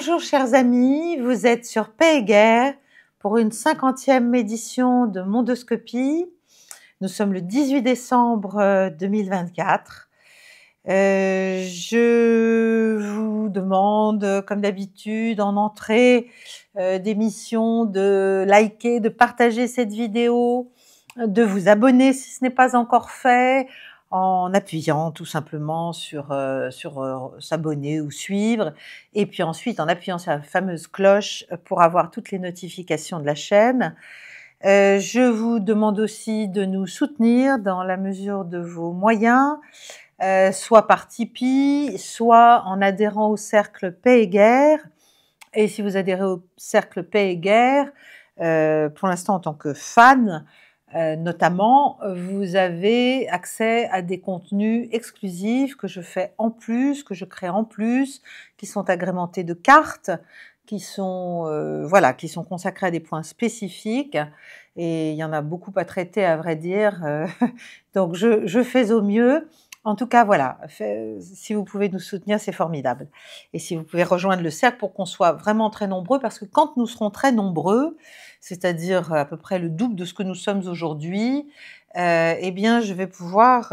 Bonjour chers amis, vous êtes sur Paix et Guerre pour une 50e édition de Mondoscopie. Nous sommes le 18 décembre 2024. Je vous demande, comme d'habitude, en entrée d'émission, de liker, de partager cette vidéo, de vous abonner si ce n'est pas encore fait, en appuyant tout simplement sur s'abonner ou suivre, et puis ensuite en appuyant sur la fameuse cloche pour avoir toutes les notifications de la chaîne. Je vous demande aussi de nous soutenir dans la mesure de vos moyens, soit par Tipeee, soit en adhérant au cercle Paix et Guerre. Et si vous adhérez au cercle Paix et Guerre, pour l'instant en tant que fan, notamment, vous avez accès à des contenus exclusifs que je fais en plus, que je crée en plus, qui sont agrémentés de cartes, qui sont qui sont consacrés à des points spécifiques. Et il y en a beaucoup à traiter, à vrai dire. Donc je fais au mieux. En tout cas, voilà, si vous pouvez nous soutenir, c'est formidable. Et si vous pouvez rejoindre le cercle pour qu'on soit vraiment très nombreux, parce que quand nous serons très nombreux, c'est-à-dire à peu près le double de ce que nous sommes aujourd'hui, eh bien, je vais pouvoir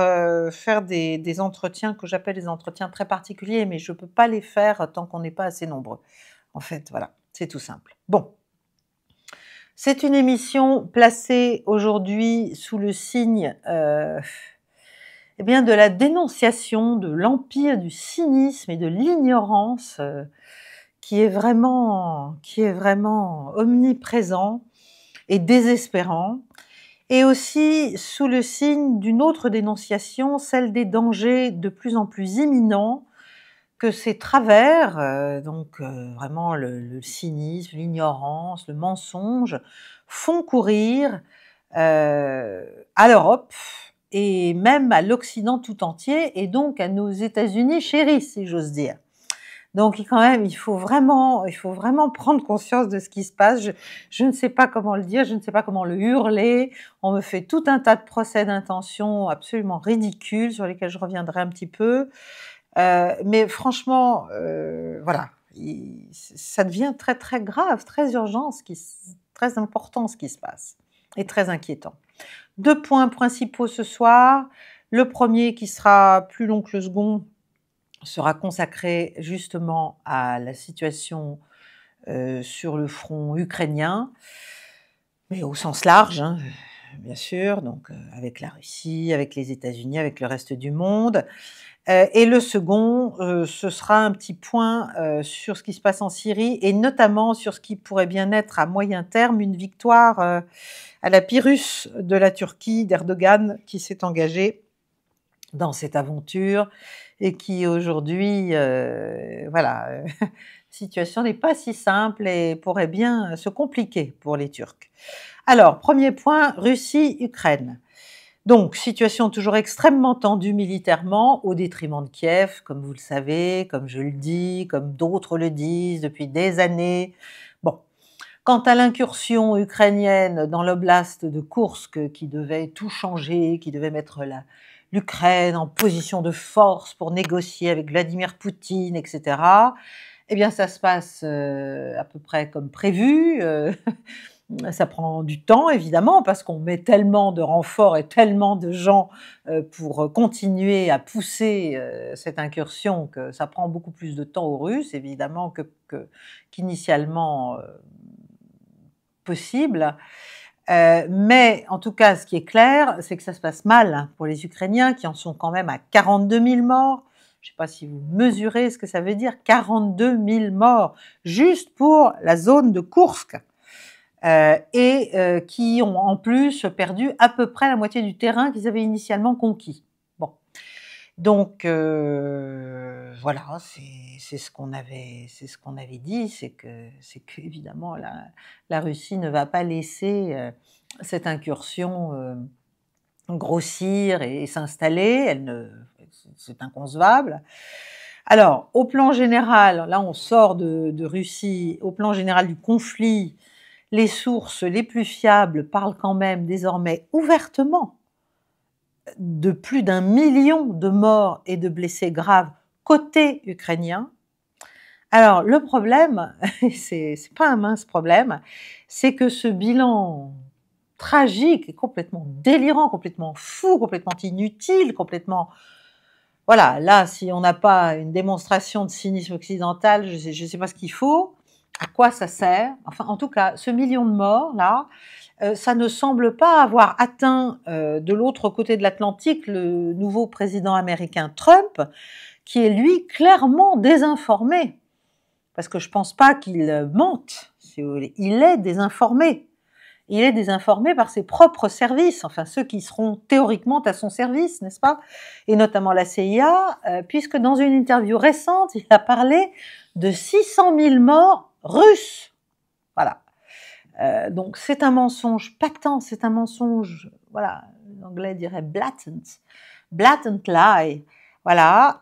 faire des entretiens que j'appelle des entretiens très particuliers, mais je ne peux pas les faire tant qu'on n'est pas assez nombreux. En fait, voilà, c'est tout simple. Bon. C'est une émission placée aujourd'hui sous le signe eh bien, de la dénonciation de l'empire du cynisme et de l'ignorance qui est vraiment omniprésent et désespérant, et aussi sous le signe d'une autre dénonciation, celle des dangers de plus en plus imminents que ces travers, vraiment le cynisme, l'ignorance, le mensonge, font courir à l'Europe et même à l'Occident tout entier, et donc à nos États-Unis chéris, si j'ose dire. Donc quand même, il faut vraiment prendre conscience de ce qui se passe. Je ne sais pas comment le dire, je ne sais pas comment le hurler. On me fait tout un tas de procès d'intention absolument ridicules sur lesquels je reviendrai un petit peu. Mais franchement, voilà, ça devient très très grave, très urgent, très important ce qui se passe, et très inquiétant. 2 points principaux ce soir. Le premier, qui sera plus long que le second, sera consacré justement à la situation sur le front ukrainien, mais au sens large, hein, bien sûr, donc avec la Russie, avec les États-Unis, avec le reste du monde. Et le second, ce sera un petit point sur ce qui se passe en Syrie, et notamment sur ce qui pourrait bien être à moyen terme une victoire à la Pyrrhus de la Turquie, d'Erdogan, qui s'est engagé dans cette aventure et qui aujourd'hui, situation n'est pas si simple et pourrait bien se compliquer pour les Turcs. Alors, premier point, Russie-Ukraine. Donc, situation toujours extrêmement tendue militairement, au détriment de Kiev, comme vous le savez, comme je le dis, comme d'autres le disent depuis des années. Bon. Quant à l'incursion ukrainienne dans l'oblast de Koursk, qui devait tout changer, qui devait mettre l'Ukraine en position de force pour négocier avec Vladimir Poutine, etc., eh bien, ça se passe à peu près comme prévu. Ça prend du temps, évidemment, parce qu'on met tellement de renforts et tellement de gens pour continuer à pousser cette incursion, que ça prend beaucoup plus de temps aux Russes, évidemment, qu'initialement possible. Mais en tout cas, ce qui est clair, c'est que ça se passe mal pour les Ukrainiens, qui en sont quand même à 42 000 morts. Je ne sais pas si vous mesurez ce que ça veut dire, 42 000 morts, juste pour la zone de Koursk. Qui ont en plus perdu à peu près la moitié du terrain qu'ils avaient initialement conquis. Bon, donc voilà, c'est ce qu'on avait dit, c'est que évidemment la Russie ne va pas laisser cette incursion grossir et s'installer. C'est inconcevable. Alors, au plan général, là on sort de Russie, au plan général du conflit. Les sources les plus fiables parlent quand même désormais ouvertement de plus d'1 million de morts et de blessés graves côté ukrainien, Alors, le problème, c'est pas un mince problème, c'est que ce bilan tragique est complètement délirant, complètement fou, complètement inutile, complètement... Voilà, là, si on n'a pas une démonstration de cynisme occidental, je sais pas ce qu'il faut, à quoi ça sert. Enfin, en tout cas, ce million de morts, là, ça ne semble pas avoir atteint de l'autre côté de l'Atlantique le nouveau président américain Trump, qui est lui clairement désinformé. Parce que je pense pas qu'il mente, si vous voulez. Il est désinformé. Il est désinformé par ses propres services, enfin ceux qui seront théoriquement à son service, n'est-ce pas? Et notamment la CIA, puisque dans une interview récente, il a parlé de 600 000 morts russes. Voilà. Donc c'est un mensonge patent, c'est un mensonge, voilà, l'anglais dirait blatant lie. Voilà.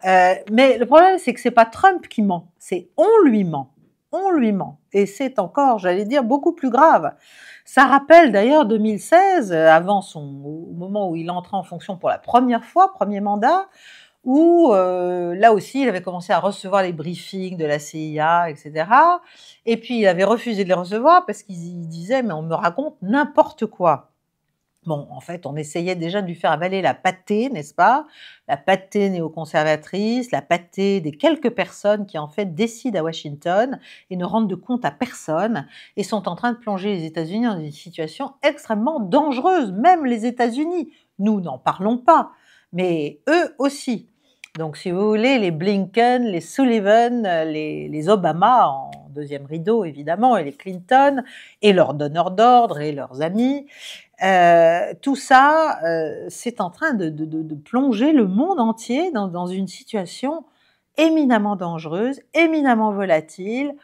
Mais le problème, c'est que c'est pas Trump qui ment, c'est on lui ment. On lui ment. Et c'est encore, j'allais dire, beaucoup plus grave. Ça rappelle d'ailleurs 2016, au moment où il entrait en fonction pour la première fois, premier mandat, où là aussi, il avait commencé à recevoir les briefings de la CIA, etc. Et puis, il avait refusé de les recevoir parce qu'il disait « mais on me raconte n'importe quoi ». Bon, en fait, on essayait déjà de lui faire avaler la pâtée, n'est-ce pas? La pâtée néoconservatrice, la pâtée des quelques personnes qui, en fait, décident à Washington et ne rendent de compte à personne et sont en train de plonger les États-Unis dans une situation extrêmement dangereuse, même les États-Unis. Nous n'en parlons pas, mais eux aussi. Donc, si vous voulez, les Blinken, les Sullivan, les Obama en deuxième rideau, évidemment, et les Clinton, et leurs donneurs d'ordre et leurs amis, tout ça, c'est en train de plonger le monde entier dans une situation éminemment dangereuse, éminemment volatile.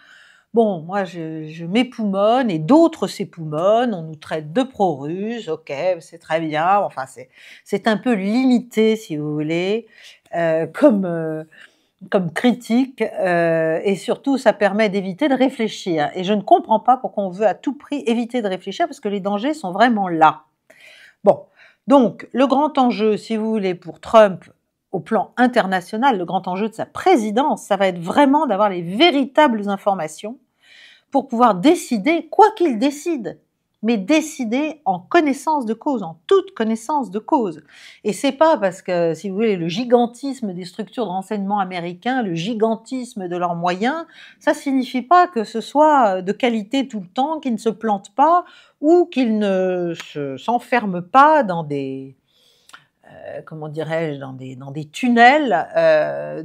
Bon, moi, je m'époumonne et d'autres s'époumonnent. On nous traite de pro-russes, ok, c'est très bien. Enfin, c'est un peu limité, si vous voulez, comme critique, et surtout, ça permet d'éviter de réfléchir. Et je ne comprends pas pourquoi on veut à tout prix éviter de réfléchir, parce que les dangers sont vraiment là. Bon, donc, le grand enjeu, si vous voulez, pour Trump, au plan international, le grand enjeu de sa présidence, ça va être vraiment d'avoir les véritables informations pour pouvoir décider, quoi qu'il décide, mais décider en connaissance de cause, en toute connaissance de cause. Et c'est pas parce que, si vous voulez, le gigantisme des structures de renseignement américains, le gigantisme de leurs moyens, ça signifie pas que ce soit de qualité tout le temps, qu'ils ne se plantent pas ou qu'ils ne s'enferment pas dans des, comment dirais-je, dans des tunnels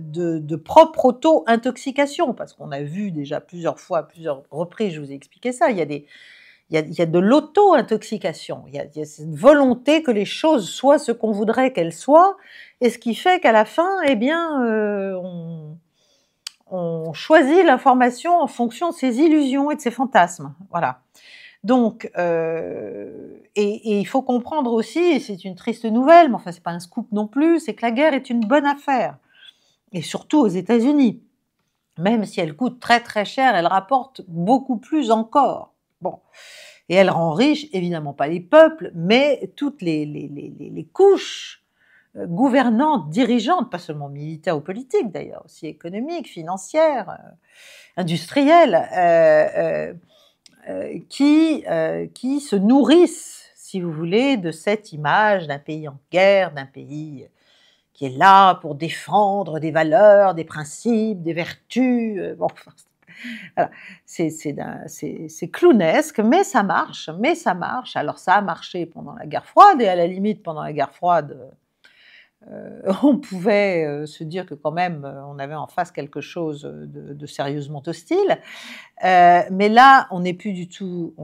de propre auto-intoxication, parce qu'on a vu déjà plusieurs fois, à plusieurs reprises, je vous ai expliqué ça, il y a de l'auto-intoxication, il y a cette volonté que les choses soient ce qu'on voudrait qu'elles soient, et ce qui fait qu'à la fin, eh bien, on choisit l'information en fonction de ses illusions et de ses fantasmes, voilà. Donc, et il faut comprendre aussi, et c'est une triste nouvelle, mais enfin c'est pas un scoop non plus, c'est que la guerre est une bonne affaire, et surtout aux États-Unis. Même si elle coûte très très cher, elle rapporte beaucoup plus encore. Bon, et elle rend riche, évidemment pas les peuples, mais toutes les couches gouvernantes, dirigeantes, pas seulement militaires ou politiques d'ailleurs, aussi économiques, financières, industrielles, qui se nourrissent, si vous voulez, de cette image d'un pays en guerre, d'un pays qui est là pour défendre des valeurs, des principes, des vertus. Bon, voilà. C'est clownesque, mais ça marche, Alors ça a marché pendant la guerre froide, et à la limite, pendant la guerre froide, on pouvait se dire que quand même on avait en face quelque chose de sérieusement hostile, mais là on n'est plus du tout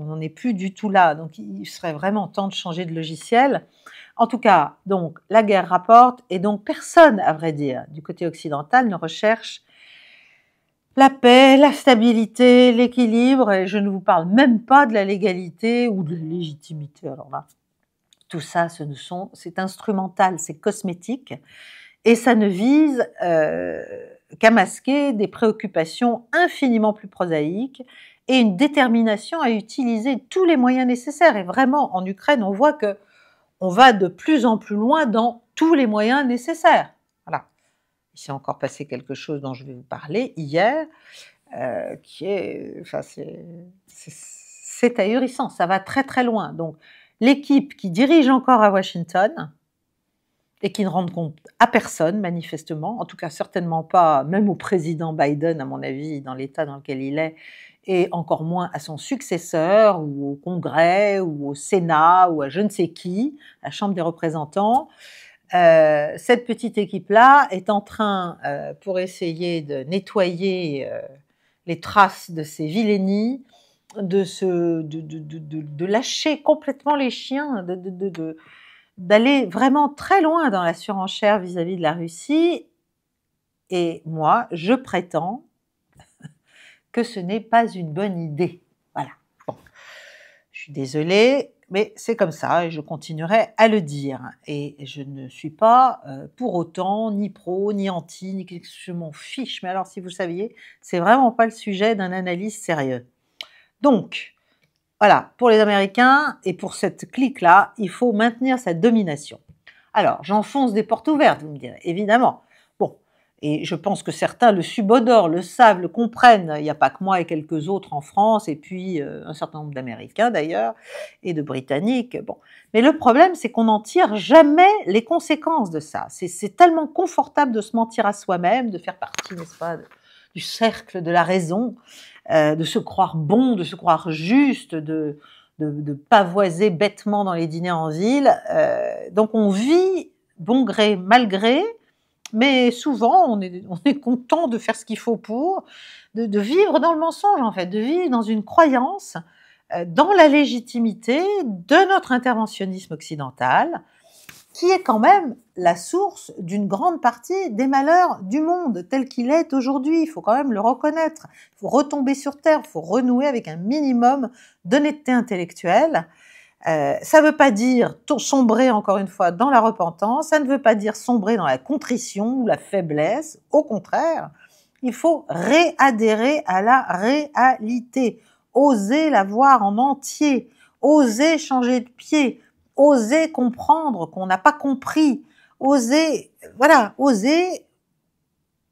là, donc il serait vraiment temps de changer de logiciel. En tout cas, donc la guerre rapporte, et donc personne, à vrai dire, du côté occidental ne recherche la paix, la stabilité, l'équilibre, et je ne vous parle même pas de la légalité ou de la légitimité. Alors là, tout ça, c'est instrumental, c'est cosmétique, et ça ne vise qu'à masquer des préoccupations infiniment plus prosaïques et une détermination à utiliser tous les moyens nécessaires. Et vraiment, en Ukraine, on voit que on va de plus en plus loin dans tous les moyens nécessaires. Voilà. Il s'est encore passé quelque chose dont je vais vous parler hier. qui est, enfin, c'est ahurissant, ça va très très loin. Donc, l'équipe qui dirige encore à Washington et qui ne rend compte à personne, manifestement, en tout cas certainement pas, même au président Biden, à mon avis, dans l'état dans lequel il est, et encore moins à son successeur, ou au Congrès, ou au Sénat, ou à je ne sais qui, la Chambre des représentants. Cette petite équipe-là est en train, pour essayer de nettoyer les traces de ces vilainies, de lâcher complètement les chiens, d'aller vraiment très loin dans la surenchère vis-à-vis de la Russie. Et moi, je prétends que ce n'est pas une bonne idée. Voilà. Bon. Je suis désolée, mais c'est comme ça et je continuerai à le dire. Et je ne suis pas pour autant ni pro, ni anti, ni quelque chose, je m'en fiche. Mais alors, si vous saviez, c'est vraiment pas le sujet d'un analyse sérieux. Donc, voilà, pour les Américains et pour cette clique-là, il faut maintenir sa domination. Alors, j'enfonce des portes ouvertes, vous me direz, évidemment. Bon, et je pense que certains le subodorent, le savent, le comprennent. Il n'y a pas que moi et quelques autres en France, et puis un certain nombre d'Américains d'ailleurs, et de Britanniques. Bon. Mais le problème, c'est qu'on n'en tire jamais les conséquences de ça. C'est tellement confortable de se mentir à soi-même, de faire partie, n'est-ce pas, du cercle de la raison, de se croire bon, de se croire juste, de pavoiser bêtement dans les dîners en ville. Donc on vit bon gré, mal gré, mais souvent on est content de faire ce qu'il faut pour, de vivre dans le mensonge en fait, de vivre dans une croyance dans la légitimité de notre interventionnisme occidental, qui est quand même la source d'une grande partie des malheurs du monde tel qu'il est aujourd'hui. Il faut quand même le reconnaître. Il faut retomber sur terre, il faut renouer avec un minimum d'honnêteté intellectuelle. Ça ne veut pas dire sombrer, encore une fois, dans la repentance, ça ne veut pas dire sombrer dans la contrition ou la faiblesse. Au contraire, il faut réadhérer à la réalité, oser la voir en entier, oser changer de pied, oser comprendre qu'on n'a pas compris, oser, voilà, oser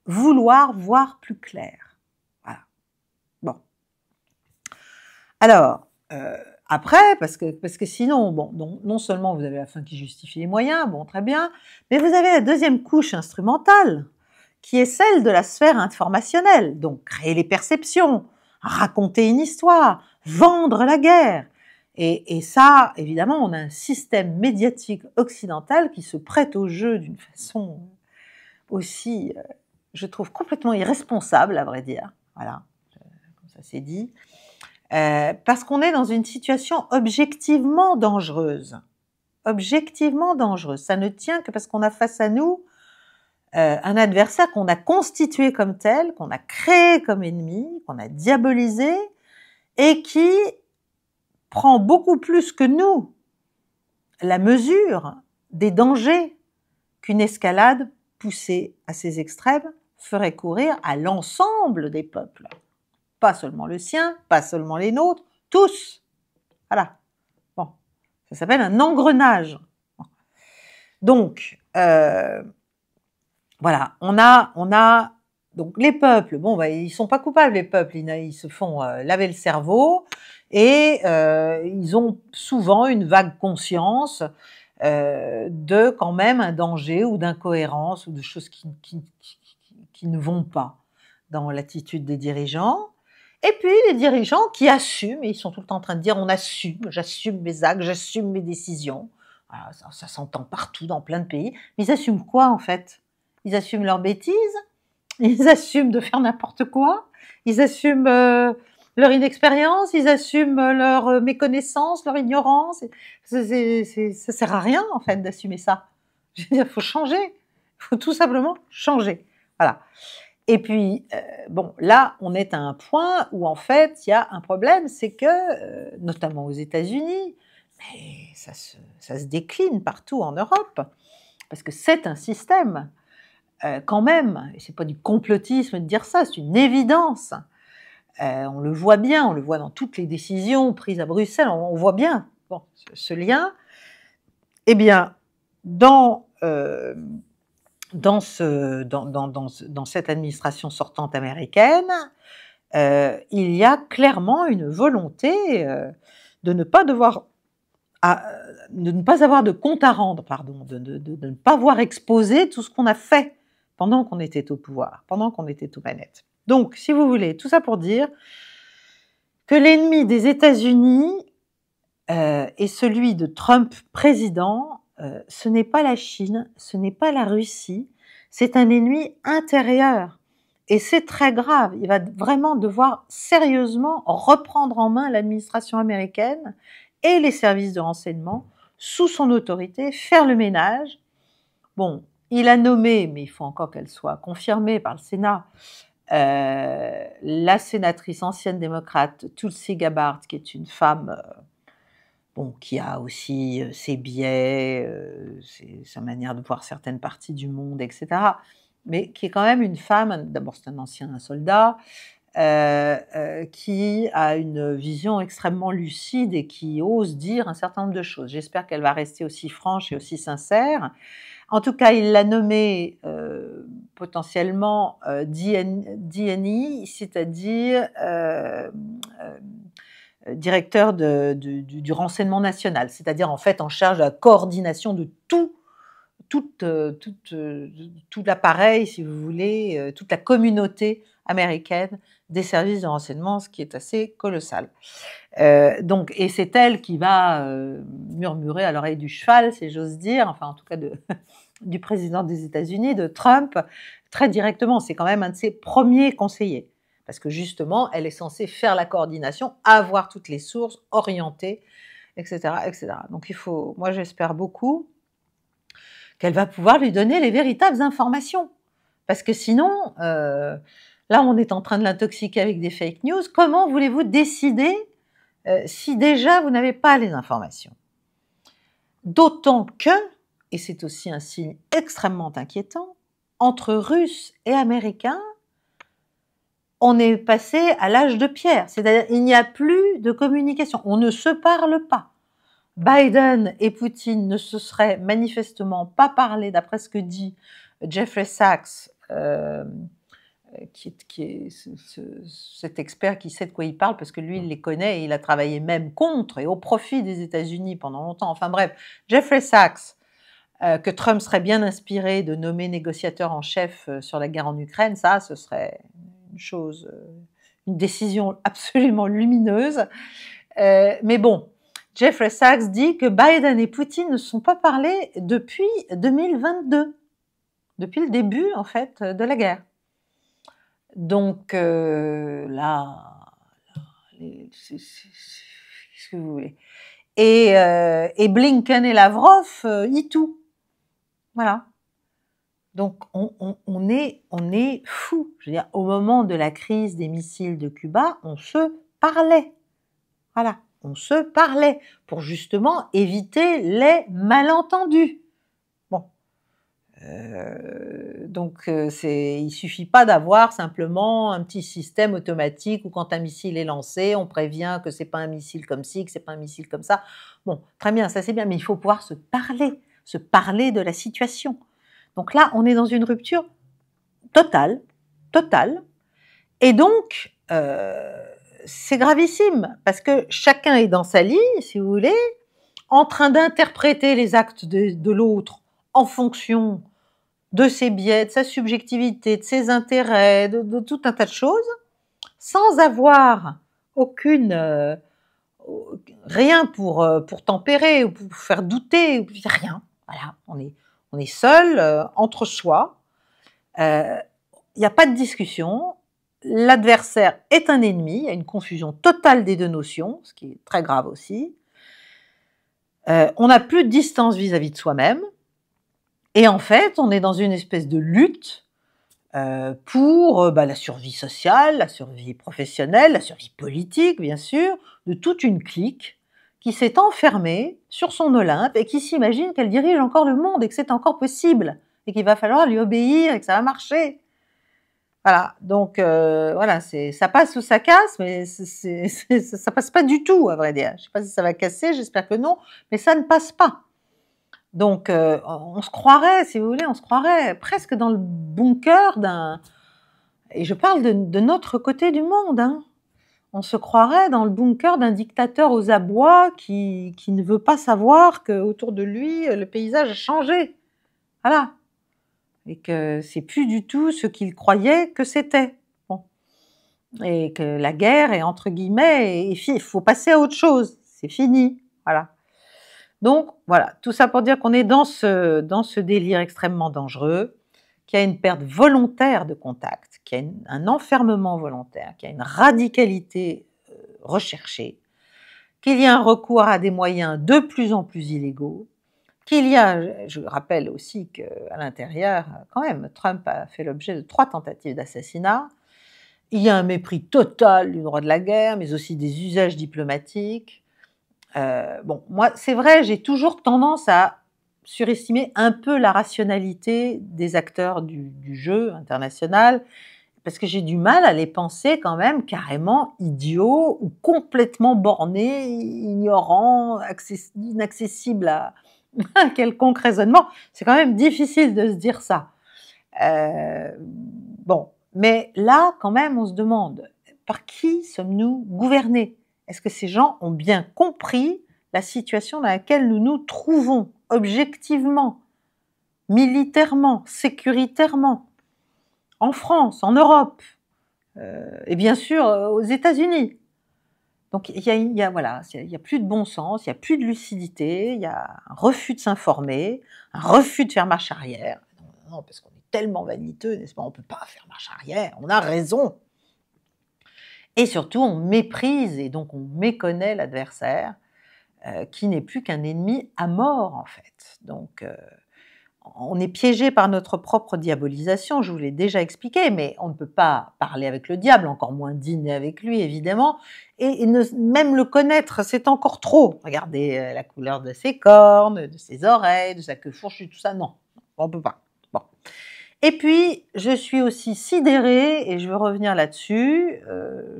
vouloir voir plus clair. Voilà. Bon. Alors, après, parce que sinon, bon, non seulement vous avez la fin qui justifie les moyens, bon, très bien, mais vous avez la deuxième couche instrumentale, qui est celle de la sphère informationnelle. Donc, créer les perceptions, raconter une histoire, vendre la guerre. Et ça, évidemment, on a un système médiatique occidental qui se prête au jeu d'une façon aussi, je trouve, complètement irresponsable, à vrai dire. Voilà, comme ça c'est dit. Parce qu'on est dans une situation objectivement dangereuse. Objectivement dangereuse. Ça ne tient que parce qu'on a face à nous un adversaire qu'on a constitué comme tel, qu'on a créé comme ennemi, qu'on a diabolisé, et qui prend beaucoup plus que nous la mesure des dangers qu'une escalade poussée à ses extrêmes ferait courir à l'ensemble des peuples. Pas seulement le sien, pas seulement les nôtres, tous. Voilà. Bon, ça s'appelle un engrenage. Donc, voilà, on a donc les peuples, bon, bah, ils sont pas coupables, les peuples, ils se font laver le cerveau et ils ont souvent une vague conscience de quand même un danger ou d'incohérence ou de choses qui ne vont pas dans l'attitude des dirigeants. Et puis les dirigeants qui assument, et ils sont tout le temps en train de dire on assume, j'assume mes actes, j'assume mes décisions. Voilà, ça s'entend partout dans plein de pays. Mais ils assument quoi en fait? Ils assument leurs bêtises, ils assument de faire n'importe quoi, ils assument leur inexpérience, ils assument leur méconnaissance, leur ignorance. Ça sert à rien en fait d'assumer ça. Je veux dire, il faut changer, il faut tout simplement changer. Voilà. Et puis, bon, là, on est à un point où, en fait, il y a un problème, c'est que, notamment aux États-Unis, mais ça se décline partout en Europe, parce que c'est un système, quand même, et c'est pas du complotisme de dire ça, c'est une évidence. On le voit bien, on le voit dans toutes les décisions prises à Bruxelles, on voit bien bon, ce lien. Eh bien, dans cette administration sortante américaine, il y a clairement une volonté de ne pas de ne pas avoir de compte à rendre, pardon, de ne pas voir exposer tout ce qu'on a fait pendant qu'on était au pouvoir, pendant qu'on était aux manettes. Donc, si vous voulez, tout ça pour dire que l'ennemi des États-Unis est celui de Trump président. Ce n'est pas la Chine, ce n'est pas la Russie, c'est un ennemi intérieur. Et c'est très grave. Il va vraiment devoir sérieusement reprendre en main l'administration américaine et les services de renseignement sous son autorité, faire le ménage. Bon, il a nommé, mais il faut encore qu'elle soit confirmée par le Sénat, la sénatrice ancienne démocrate Tulsi Gabbard, qui est une femme bon, qui a aussi ses biais, sa manière de voir certaines parties du monde, etc., mais qui est quand même une femme, d'abord c'est un ancien soldat, qui a une vision extrêmement lucide et qui ose dire un certain nombre de choses. J'espère qu'elle va rester aussi franche et aussi sincère. En tout cas, il l'a nommé potentiellement DNI, c'est-à-dire directeur du renseignement national, c'est-à-dire en fait en charge de la coordination de tout l'appareil, si vous voulez, toute la communauté américaine des services de renseignement, ce qui est assez colossal. Donc, et c'est elle qui va murmurer à l'oreille du cheval, si j'ose dire, enfin en tout cas du président des États-Unis, de Trump, très directement. C'est quand même un de ses premiers conseillers, parce que justement, elle est censée faire la coordination, avoir toutes les sources, orienter, etc., etc. Donc il faut, moi j'espère beaucoup qu'elle va pouvoir lui donner les véritables informations. Parce que sinon, là on est en train de l'intoxiquer avec des fake news. Comment voulez-vous décider si déjà vous n'avez pas les informations? D'autant que, et c'est aussi un signe extrêmement inquiétant, entre Russes et Américains, on est passé à l'âge de pierre. C'est-à-dire il n'y a plus de communication. On ne se parle pas. Biden et Poutine ne se seraient manifestement pas parlé, d'après ce que dit Jeffrey Sachs, qui est cet expert qui sait de quoi il parle, parce que lui, il les connaît et il a travaillé même contre et au profit des États-Unis pendant longtemps. Enfin bref, Jeffrey Sachs, que Trump serait bien inspiré de nommer négociateur en chef sur la guerre en Ukraine, ça, ce serait une décision absolument lumineuse. Mais bon, Jeffrey Sachs dit que Biden et Poutine ne se sont pas parlé depuis 2022, depuis le début, en fait, de la guerre. Donc, c'est ce que vous voulez. Et Blinken et Lavrov y tout. Voilà. Donc, on est fou. Je veux dire, au moment de la crise des missiles de Cuba, on se parlait. Voilà. On se parlait pour justement éviter les malentendus. Bon. Donc, il suffit pas d'avoir simplement un petit système automatique où quand un missile est lancé, on prévient que c'est pas un missile comme ci, que c'est pas un missile comme ça. Bon, très bien, ça c'est bien, mais il faut pouvoir se parler de la situation. Donc là, on est dans une rupture totale, et donc c'est gravissime, parce que chacun est dans sa ligne, si vous voulez, en train d'interpréter les actes de l'autre en fonction de ses biais, de sa subjectivité, de ses intérêts, de tout un tas de choses, sans avoir rien pour tempérer ou pour faire douter, rien. Voilà, on est seul, entre soi. Il n'y a pas de discussion. L'adversaire est un ennemi. Il y a une confusion totale des deux notions, ce qui est très grave aussi. On n'a plus de distance vis-à-vis de soi-même. Et en fait, on est dans une espèce de lutte pour la survie sociale, la survie professionnelle, la survie politique, bien sûr, de toute une clique qui s'est enfermée sur son Olympe et qui s'imagine qu'elle dirige encore le monde et que c'est encore possible et qu'il va falloir lui obéir et que ça va marcher. Voilà, donc voilà, ça passe ou ça casse, mais ça passe pas du tout, à vrai dire. Je sais pas si ça va casser, j'espère que non, mais ça ne passe pas. Donc on se croirait, si vous voulez, on se croirait presque dans le bunker Et je parle de notre côté du monde, hein. On se croirait dans le bunker d'un dictateur aux abois qui ne veut pas savoir qu'autour de lui, le paysage a changé. Voilà. Et que c'est plus du tout ce qu'il croyait que c'était. Bon. Et que la guerre est, entre guillemets, il faut passer à autre chose. C'est fini. Voilà. Donc, voilà. Tout ça pour dire qu'on est dans ce délire extrêmement dangereux, qu'il y a une perte volontaire de contact, qu'il y a un enfermement volontaire, qu'il y a une radicalité recherchée, qu'il y a un recours à des moyens de plus en plus illégaux, qu'il y a, je rappelle aussi qu'à l'intérieur, quand même, Trump a fait l'objet de 3 tentatives d'assassinat, il y a un mépris total du droit de la guerre, mais aussi des usages diplomatiques. Bon, moi, c'est vrai, j'ai toujours tendance à surestimer un peu la rationalité des acteurs du jeu international, parce que j'ai du mal à les penser quand même carrément idiots ou complètement bornés, ignorants, inaccessibles à un quelconque raisonnement. C'est quand même difficile de se dire ça. Bon, mais là, quand même, on se demande, par qui sommes-nous gouvernés? Est-ce que ces gens ont bien compris la situation dans laquelle nous nous trouvons, objectivement, militairement, sécuritairement, en France, en Europe, et bien sûr aux États-Unis? Donc il y a plus de bon sens, il y a plus de lucidité, il y a un refus de s'informer, un refus de faire marche arrière. Non, parce qu'on est tellement vaniteux, n'est-ce pas? On ne peut pas faire marche arrière, on a raison. Et surtout, on méprise et donc on méconnaît l'adversaire, qui n'est plus qu'un ennemi à mort en fait. Donc on est piégé par notre propre diabolisation, je vous l'ai déjà expliqué, mais on ne peut pas parler avec le diable, encore moins dîner avec lui, évidemment, et même le connaître, c'est encore trop. Regardez la couleur de ses cornes, de ses oreilles, de sa queue fourchue, tout ça, non, on ne peut pas. Bon. Et puis, je suis aussi sidérée, et je veux revenir là-dessus,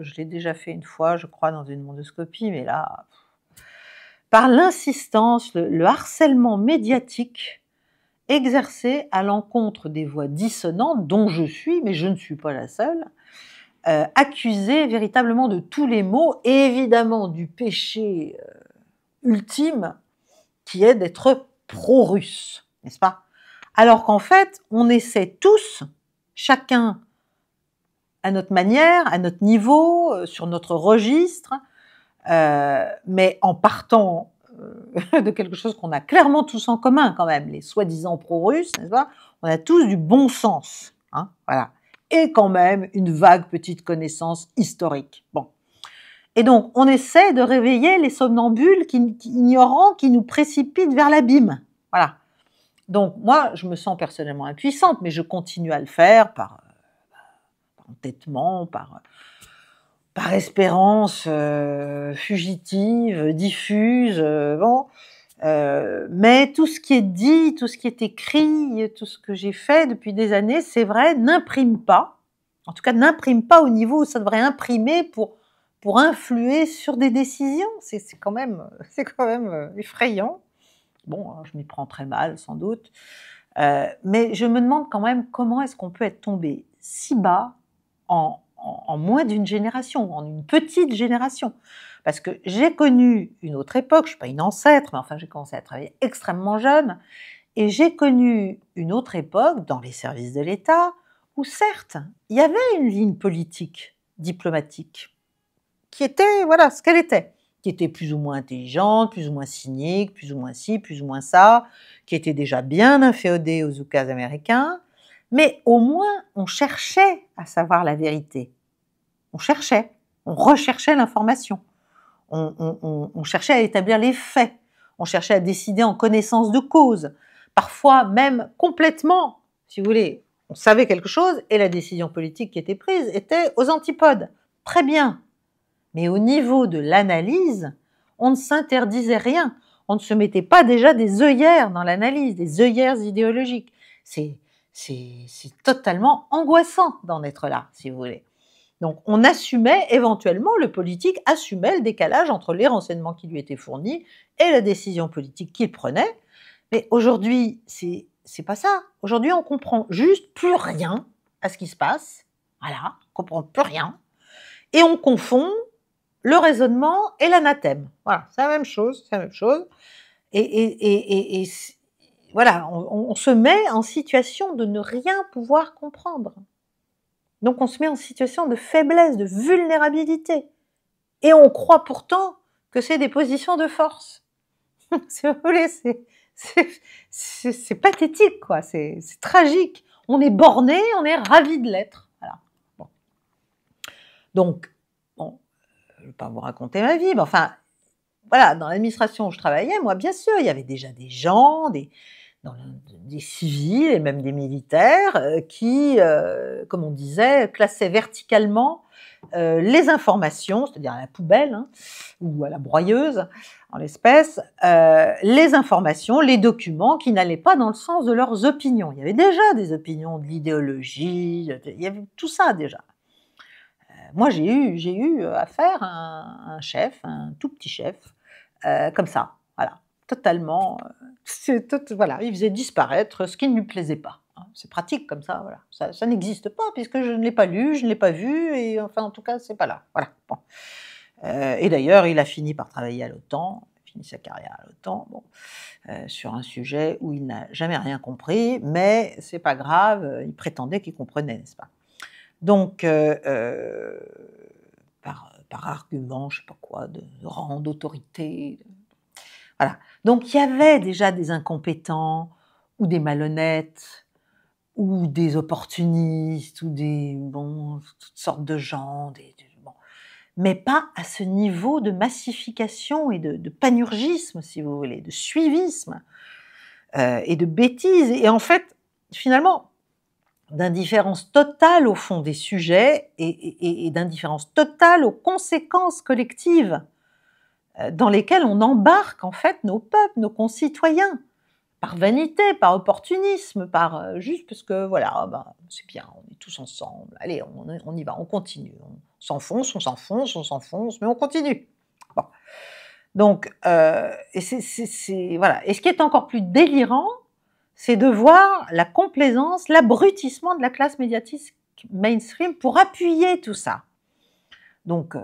je l'ai déjà fait une fois, je crois, dans une mondoscopie, mais là, par l'insistance, le harcèlement médiatique exercé à l'encontre des voix dissonantes, dont je suis, mais je ne suis pas la seule, accusée véritablement de tous les maux, et évidemment du péché ultime, qui est d'être pro-russe, n'est-ce pas? Alors qu'en fait, on essaie tous, chacun à notre manière, à notre niveau, sur notre registre, mais en partant de quelque chose qu'on a clairement tous en commun quand même, les soi-disant pro-russes, n'est-ce pas? On a tous du bon sens, hein, voilà, et quand même une vague petite connaissance historique. Bon. Et donc, on essaie de réveiller les somnambules ignorants qui nous précipitent vers l'abîme. Voilà. Donc, moi, je me sens personnellement impuissante, mais je continue à le faire par entêtement, par espérance fugitive, diffuse, bon. Mais tout ce qui est dit, tout ce qui est écrit, tout ce que j'ai fait depuis des années, c'est vrai, n'imprime pas. En tout cas, n'imprime pas au niveau où ça devrait imprimer pour influer sur des décisions. C'est quand même effrayant. Bon, je m'y prends très mal, sans doute. Mais je me demande quand même comment est-ce qu'on peut être tombé si bas en moins d'une génération, en une petite génération. Parce que j'ai connu une autre époque, je ne suis pas une ancêtre, mais enfin j'ai commencé à travailler extrêmement jeune, et j'ai connu une autre époque dans les services de l'État, où certes, il y avait une ligne politique, diplomatique, qui était, voilà, ce qu'elle était, qui était plus ou moins intelligente, plus ou moins cynique, plus ou moins ci, plus ou moins ça, qui était déjà bien inféodée aux oukas américains, mais au moins on cherchait à savoir la vérité. On recherchait l'information. On cherchait à établir les faits, on cherchait à décider en connaissance de cause, parfois même complètement, si vous voulez, on savait quelque chose et la décision politique qui était prise était aux antipodes. Très bien, mais au niveau de l'analyse, on ne s'interdisait rien, on ne se mettait pas déjà des œillères dans l'analyse, des œillères idéologiques. C'est totalement angoissant d'en être là, si vous voulez. Donc on assumait, éventuellement, le politique assumait le décalage entre les renseignements qui lui étaient fournis et la décision politique qu'il prenait. Mais aujourd'hui, c'est pas ça. Aujourd'hui, on comprend juste plus rien à ce qui se passe. Voilà, on comprend plus rien. Et on confond le raisonnement et l'anathème. Voilà, c'est la même chose, c'est la même chose. Et voilà, on se met en situation de ne rien pouvoir comprendre. Donc on se met en situation de faiblesse, de vulnérabilité. Et on croit pourtant que c'est des positions de force. Si vous voulez, c'est pathétique, quoi. C'est tragique. On est borné, on est ravi de l'être. Voilà. Bon. Donc, bon, je ne vais pas vous raconter ma vie, mais enfin, voilà, dans l'administration où je travaillais, moi, bien sûr, il y avait déjà des gens, des civils et même des militaires qui, comme on disait, classaient verticalement les informations, c'est-à-dire à la poubelle hein, ou à la broyeuse, en l'espèce, les informations, les documents qui n'allaient pas dans le sens de leurs opinions. Il y avait déjà des opinions, de l'idéologie, il y avait tout ça déjà. Moi, j'ai eu affaire à un chef, un tout petit chef, comme ça, voilà, totalement. Voilà, il faisait disparaître ce qui ne lui plaisait pas. C'est pratique comme ça, voilà. Ça n'existe pas puisque je ne l'ai pas lu, je ne l'ai pas vu, et enfin, en tout cas, c'est pas là. Voilà. Bon. Et d'ailleurs, il a fini par travailler à l'OTAN, fini sa carrière à l'OTAN, bon, sur un sujet où il n'a jamais rien compris, mais c'est pas grave, il prétendait qu'il comprenait, n'est-ce pas? Donc, par argument, je sais pas quoi, de rang, d'autorité. Voilà. Donc, il y avait déjà des incompétents, ou des malhonnêtes, ou des opportunistes, ou toutes sortes de gens, bon. Mais pas à ce niveau de massification et de panurgisme, si vous voulez, de suivisme, et de bêtises. Et en fait, finalement, d'indifférence totale au fond des sujets et d'indifférence totale aux conséquences collectives dans lesquelles on embarque en fait nos peuples, nos concitoyens, par vanité, par opportunisme, par juste parce que voilà, c'est bien, on est tous ensemble, allez, on y va, on continue, on s'enfonce, mais on continue. Bon. Donc, voilà. Et ce qui est encore plus délirant, c'est de voir la complaisance, l'abrutissement de la classe médiatique mainstream pour appuyer tout ça. Donc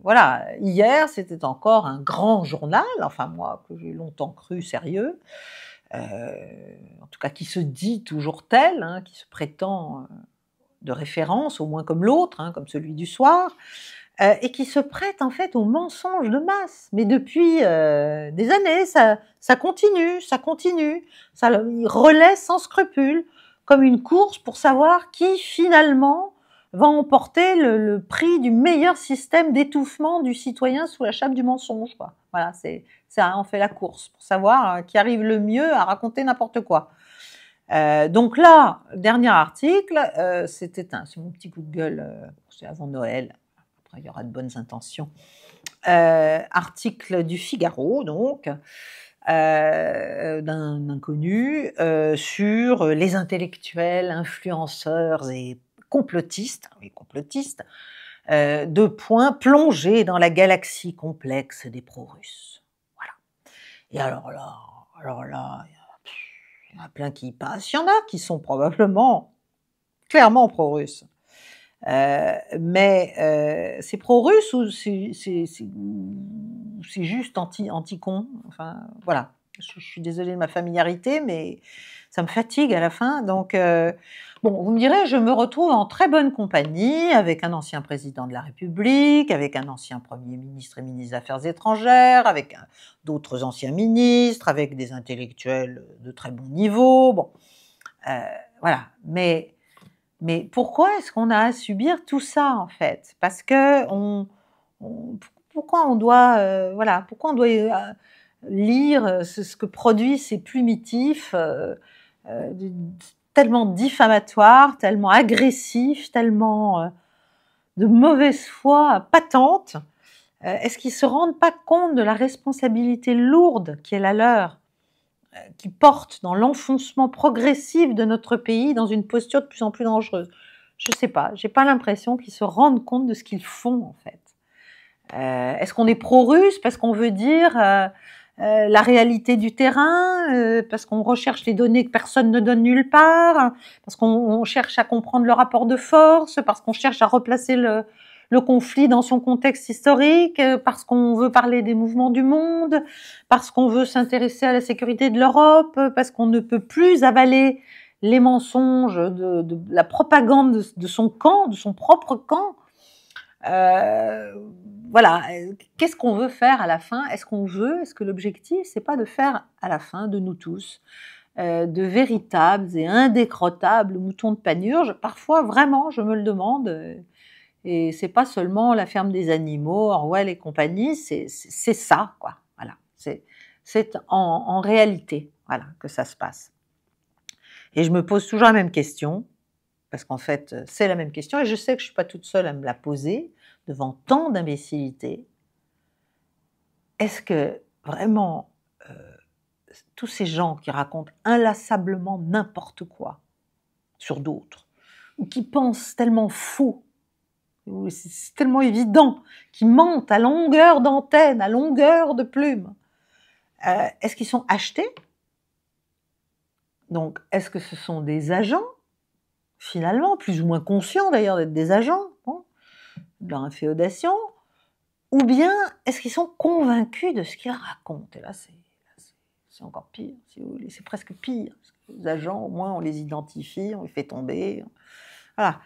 voilà, hier c'était encore un grand journal, enfin moi que j'ai longtemps cru sérieux, en tout cas qui se dit toujours tel, hein, qui se prétend de référence, au moins comme l'autre, hein, comme celui du soir, et qui se prête en fait aux mensonges de masse. Mais depuis des années, ça continue, ça il relaie sans scrupule, comme une course pour savoir qui finalement va emporter le prix du meilleur système d'étouffement du citoyen sous la chape du mensonge, quoi. Voilà, ça, on fait la course pour savoir qui arrive le mieux à raconter n'importe quoi. Donc là, dernier article, c'est mon petit coup de gueule, c'est avant Noël. Il y aura de bonnes intentions. Article du Figaro, donc, d'un inconnu, sur les intellectuels, influenceurs et complotistes, de points plongés dans la galaxie complexe des pro-russes. Voilà. Et alors là, il y en a plein qui y passent. Il y en a qui sont probablement clairement pro-russes. Mais c'est pro-russe ou c'est juste anti-con, enfin voilà, je suis désolée de ma familiarité, mais ça me fatigue à la fin. Donc bon, vous me direz, je me retrouve en très bonne compagnie avec un ancien président de la République, avec un ancien Premier ministre et ministre des Affaires étrangères, avec d'autres anciens ministres, avec des intellectuels de très bon niveau, bon, voilà, mais pourquoi est-ce qu'on a à subir tout ça, en fait? Parce que pourquoi on doit lire ce que produisent ces plumitifs tellement diffamatoires, tellement agressifs, tellement de mauvaise foi patente? Est-ce qu'ils se rendent pas compte de la responsabilité lourde qui est la leur, qui porte dans l'enfoncement progressif de notre pays dans une posture de plus en plus dangereuse? Je sais pas, j'ai pas l'impression qu'ils se rendent compte de ce qu'ils font en fait. Est-ce qu'on est pro-russe parce qu'on veut dire la réalité du terrain, parce qu'on recherche les données que personne ne donne nulle part, parce qu'on cherche à comprendre le rapport de force, parce qu'on cherche à replacer le conflit dans son contexte historique, parce qu'on veut parler des mouvements du monde, parce qu'on veut s'intéresser à la sécurité de l'Europe, parce qu'on ne peut plus avaler les mensonges de la propagande de son camp, de son propre camp. Voilà, qu'est-ce qu'on veut faire à la fin? Est-ce que l'objectif, c'est pas de faire à la fin de nous tous de véritables et indécrottables moutons de Panurge? Parfois, vraiment, je me le demande. Et c'est pas seulement la ferme des animaux, Orwell et compagnie, c'est ça, quoi. Voilà, c'est en réalité, voilà, que ça se passe. Et je me pose toujours la même question, parce qu'en fait, c'est la même question, et je sais que je suis pas toute seule à me la poser devant tant d'imbécilité. Est-ce que vraiment tous ces gens qui racontent inlassablement n'importe quoi sur d'autres, ou qui pensent tellement faux, c'est tellement évident, qui mentent à longueur d'antenne, à longueur de plume, est-ce qu'ils sont achetés? Donc, est-ce que ce sont des agents, finalement, plus ou moins conscients d'ailleurs d'être des agents, bon, de leur inféodation, ou bien est-ce qu'ils sont convaincus de ce qu'ils racontent? Et là, c'est encore pire, si vous voulez, c'est presque pire. Parce que les agents, au moins, on les identifie, on les fait tomber. Voilà.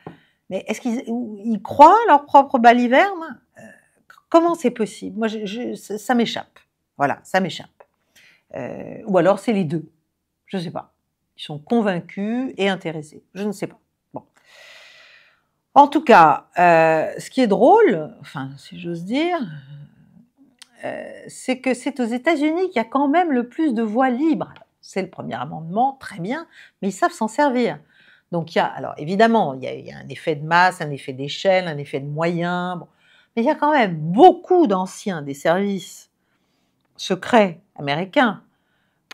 Mais est-ce qu'ils croient à leur propre baliverne? Comment c'est possible? Moi, ça m'échappe. Voilà, ça m'échappe. Ou alors, c'est les deux. Je ne sais pas. Ils sont convaincus et intéressés. Je ne sais pas. Bon. En tout cas, ce qui est drôle, enfin, si j'ose dire, c'est que c'est aux États-Unis qu'il y a quand même le plus de voix libres. C'est le premier amendement, très bien, mais ils savent s'en servir. Donc il y a, alors évidemment, il y a un effet de masse, un effet d'échelle, un effet de moyens, bon. Mais il y a quand même beaucoup d'anciens des services secrets américains,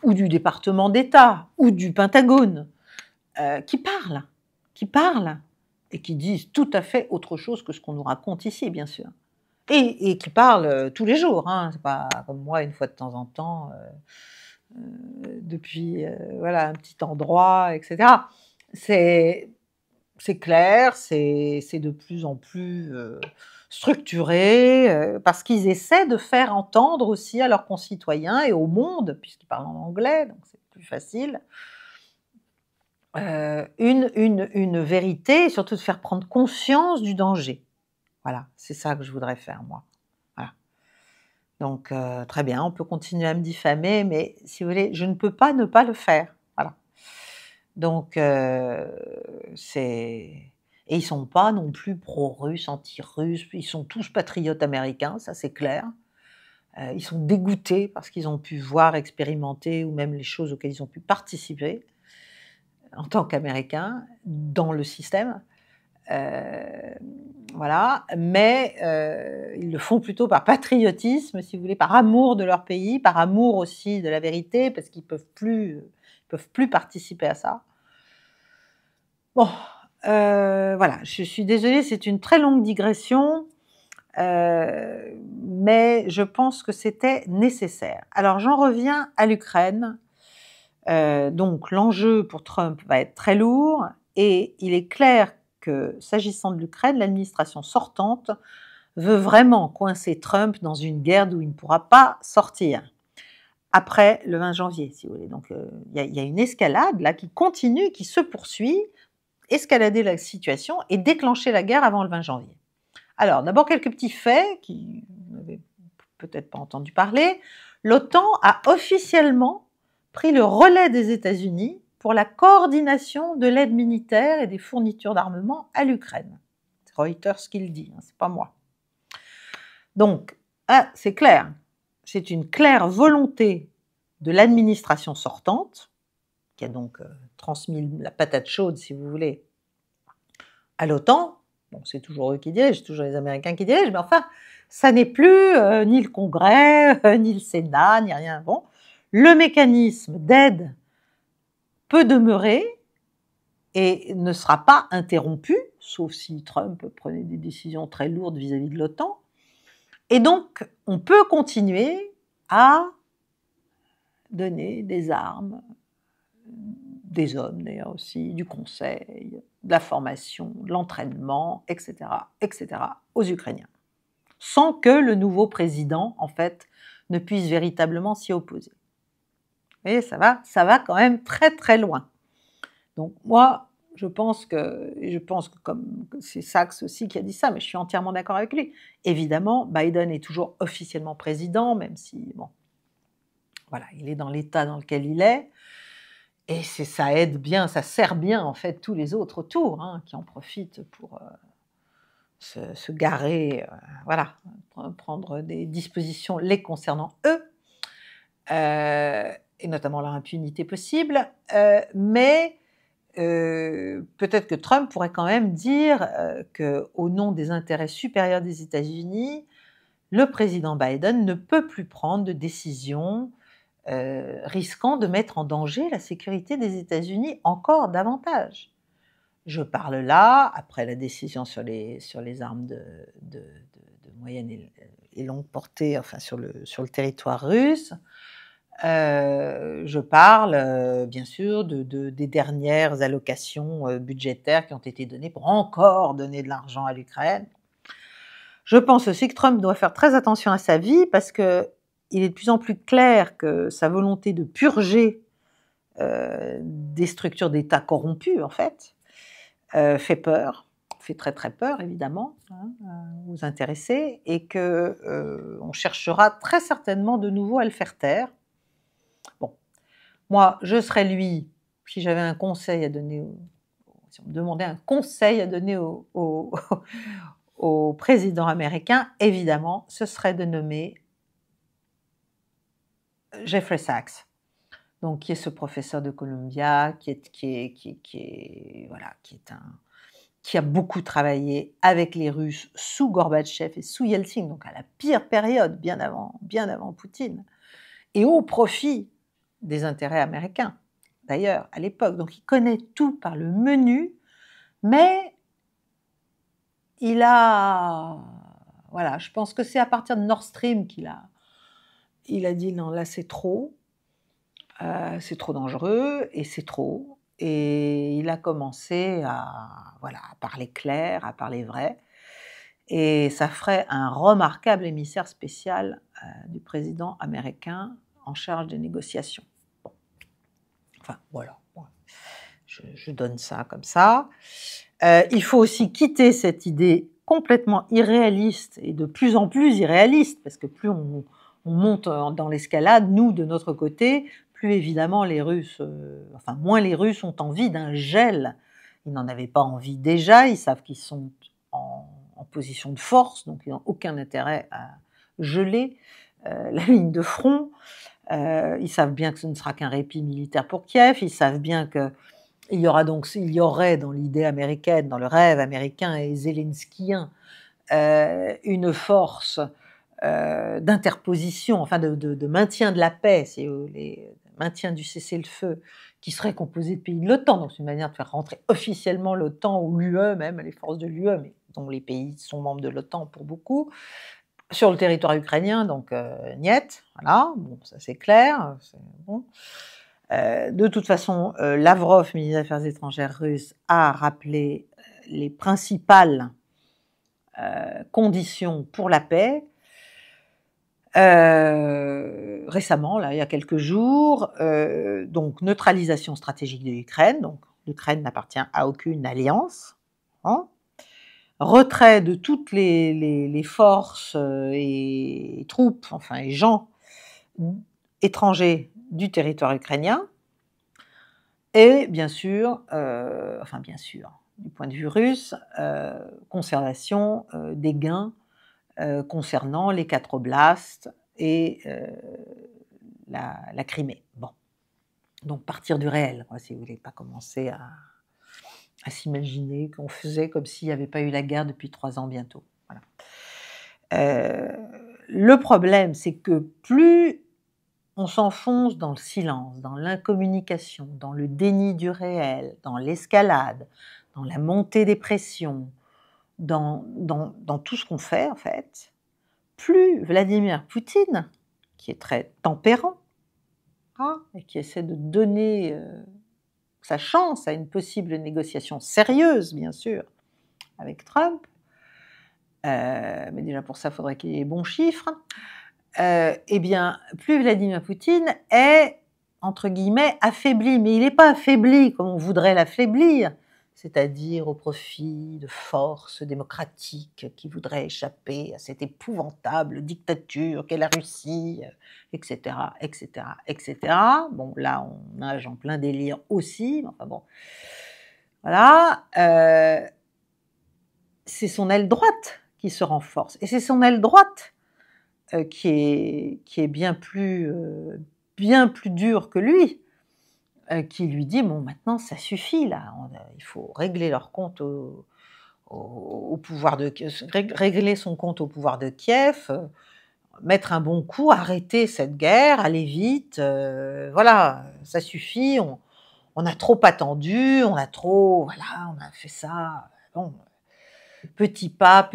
ou du département d'État, ou du Pentagone, qui parlent, et qui disent tout à fait autre chose que ce qu'on nous raconte ici, bien sûr. Et qui parlent tous les jours, hein. C'est pas comme moi, une fois de temps en temps, depuis voilà, un petit endroit, etc. C'est clair, c'est de plus en plus structuré, parce qu'ils essaient de faire entendre aussi à leurs concitoyens et au monde, puisqu'ils parlent en anglais, donc c'est plus facile, une vérité, et surtout de faire prendre conscience du danger. Voilà, c'est ça que je voudrais faire, moi. Voilà. Donc, très bien, on peut continuer à me diffamer, mais si vous voulez, je ne peux pas ne pas le faire. Voilà. Donc, c'est... Et ils ne sont pas non plus pro-russes, anti-russes, ils sont tous patriotes américains, ça c'est clair. Ils sont dégoûtés parce qu'ils ont pu voir, expérimenter, ou même les choses auxquelles ils ont pu participer en tant qu'Américains dans le système. Voilà, mais ils le font plutôt par patriotisme, si vous voulez, par amour de leur pays, par amour aussi de la vérité, parce qu'ils peuvent plus participer à ça. Bon, voilà, je suis désolée, c'est une très longue digression, mais je pense que c'était nécessaire. Alors j'en reviens à l'Ukraine. Donc l'enjeu pour Trump va être très lourd, et il est clair que, s'agissant de l'Ukraine, l'administration sortante veut vraiment coincer Trump dans une guerre d'où il ne pourra pas sortir, après le 20 janvier, si vous voulez. Donc il y a une escalade là qui continue, qui se poursuit, escalader la situation et déclencher la guerre avant le 20 janvier. Alors, d'abord quelques petits faits qui vous n'avez peut-être pas entendu parler. L'OTAN a officiellement pris le relais des États-Unis pour la coordination de l'aide militaire et des fournitures d'armement à l'Ukraine. C'est Reuters qui le dit, hein, c'est pas moi. Donc, c'est clair, c'est une claire volonté de l'administration sortante, qui a donc transmis la patate chaude, si vous voulez, à l'OTAN. Bon, c'est toujours eux qui dirigent, c'est toujours les Américains qui dirigent, mais enfin, ça n'est plus ni le Congrès, ni le Sénat, ni rien. Bon, le mécanisme d'aide peut demeurer et ne sera pas interrompu, sauf si Trump prenait des décisions très lourdes vis-à-vis de l'OTAN. Et donc, on peut continuer à donner des armes, des hommes d'ailleurs aussi, du conseil, de la formation, de l'entraînement, etc., aux Ukrainiens, sans que le nouveau président, en fait, ne puisse véritablement s'y opposer. Vous voyez, ça va quand même très très loin. Donc moi, je pense que comme c'est Sachs aussi qui a dit ça, mais je suis entièrement d'accord avec lui. Évidemment, Biden est toujours officiellement président, même si, bon, voilà, il est dans l'état dans lequel il est, et ça aide bien, ça sert bien en fait tous les autres autour, hein, qui en profitent pour se garer, voilà, prendre des dispositions les concernant eux, et notamment leur impunité possible, mais peut-être que Trump pourrait quand même dire qu'au nom des intérêts supérieurs des États-Unis, le président Biden ne peut plus prendre de décisions risquant de mettre en danger la sécurité des États-Unis encore davantage. Je parle là, après la décision sur les armes de moyenne et longue portée, enfin sur le territoire russe. Je parle bien sûr des dernières allocations budgétaires qui ont été données pour encore donner de l'argent à l'Ukraine. Je pense aussi que Trump doit faire très attention à sa vie parce qu'il est de plus en plus clair que sa volonté de purger des structures d'État corrompues, en fait, fait peur, fait très très peur évidemment, hein, aux intéressés, et qu'on cherchera très certainement de nouveau à le faire taire. Bon, moi je serais lui, si j'avais un conseil à donner, si on me demandait un conseil à donner au président américain, évidemment, ce serait de nommer Jeffrey Sachs, donc qui est ce professeur de Columbia, qui a beaucoup travaillé avec les Russes sous Gorbatchev et sous Yeltsin, donc à la pire période, bien avant Poutine, et au profit des intérêts américains, d'ailleurs, à l'époque. Donc il connaît tout par le menu, mais voilà, je pense que c'est à partir de Nord Stream qu'il a dit non, là c'est trop dangereux et c'est trop. Et il a commencé à parler clair, à parler vrai. Et ça ferait un remarquable émissaire spécial du président américain en charge des négociations. Bon. Enfin, voilà. Je donne ça comme ça. Il faut aussi quitter cette idée complètement irréaliste et de plus en plus irréaliste, parce que plus on monte dans l'escalade, nous, de notre côté, plus évidemment les Russes, moins les Russes ont envie d'un gel. Ils n'en avaient pas envie déjà, ils savent qu'ils sont en position de force, donc ils n'ont aucun intérêt à geler la ligne de front. Ils savent bien que ce ne sera qu'un répit militaire pour Kiev, ils savent bien qu'il y aurait dans l'idée américaine, dans le rêve américain et zelenskien, une force d'interposition, enfin de maintien de la paix, si vous voulez, maintien du cessez-le-feu, qui serait composé de pays de l'OTAN. Donc c'est une manière de faire rentrer officiellement l'OTAN ou l'UE, même les forces de l'UE, mais dont les pays sont membres de l'OTAN pour beaucoup, sur le territoire ukrainien, donc niet, voilà, bon, ça c'est clair, c'est bon. De toute façon, Lavrov, ministre des Affaires étrangères russe, a rappelé les principales conditions pour la paix. Récemment, là, il y a quelques jours, donc neutralisation stratégique de l'Ukraine, donc l'Ukraine n'appartient à aucune alliance, hein. Retrait de toutes les forces et troupes, et gens étrangers du territoire ukrainien, et bien sûr, du point de vue russe, conservation des gains concernant les 4 oblasts et la Crimée. Bon. Donc partir du réel, si vous voulez, pas commencer à s'imaginer qu'on faisait comme s'il n'y avait pas eu la guerre depuis 3 ans bientôt. Voilà. Le problème, c'est que plus on s'enfonce dans le silence, dans l'incommunication, dans le déni du réel, dans l'escalade, dans la montée des pressions, dans tout ce qu'on fait, en fait, plus Vladimir Poutine, qui est très tempérant, et qui essaie de donner sa chance à une possible négociation sérieuse, bien sûr, avec Trump. Mais déjà pour ça, il faudrait qu'il y ait les bons chiffres. Eh bien, plus Vladimir Poutine est, entre guillemets, affaibli. Mais il n'est pas affaibli comme on voudrait l'affaiblir, c'est-à-dire au profit de forces démocratiques qui voudraient échapper à cette épouvantable dictature qu'est la Russie, etc., etc., etc. Bon, là, on nage en plein délire aussi, mais enfin bon. Voilà. C'est son aile droite qui se renforce. Et c'est son aile droite qui est bien plus dure que lui, qui lui dit, bon, maintenant, ça suffit, là, il faut régler leur compte au pouvoir de régler son compte au pouvoir de Kiev, mettre un bon coup, arrêter cette guerre, aller vite, voilà, ça suffit, on a trop attendu, on a fait ça, bon, petit pas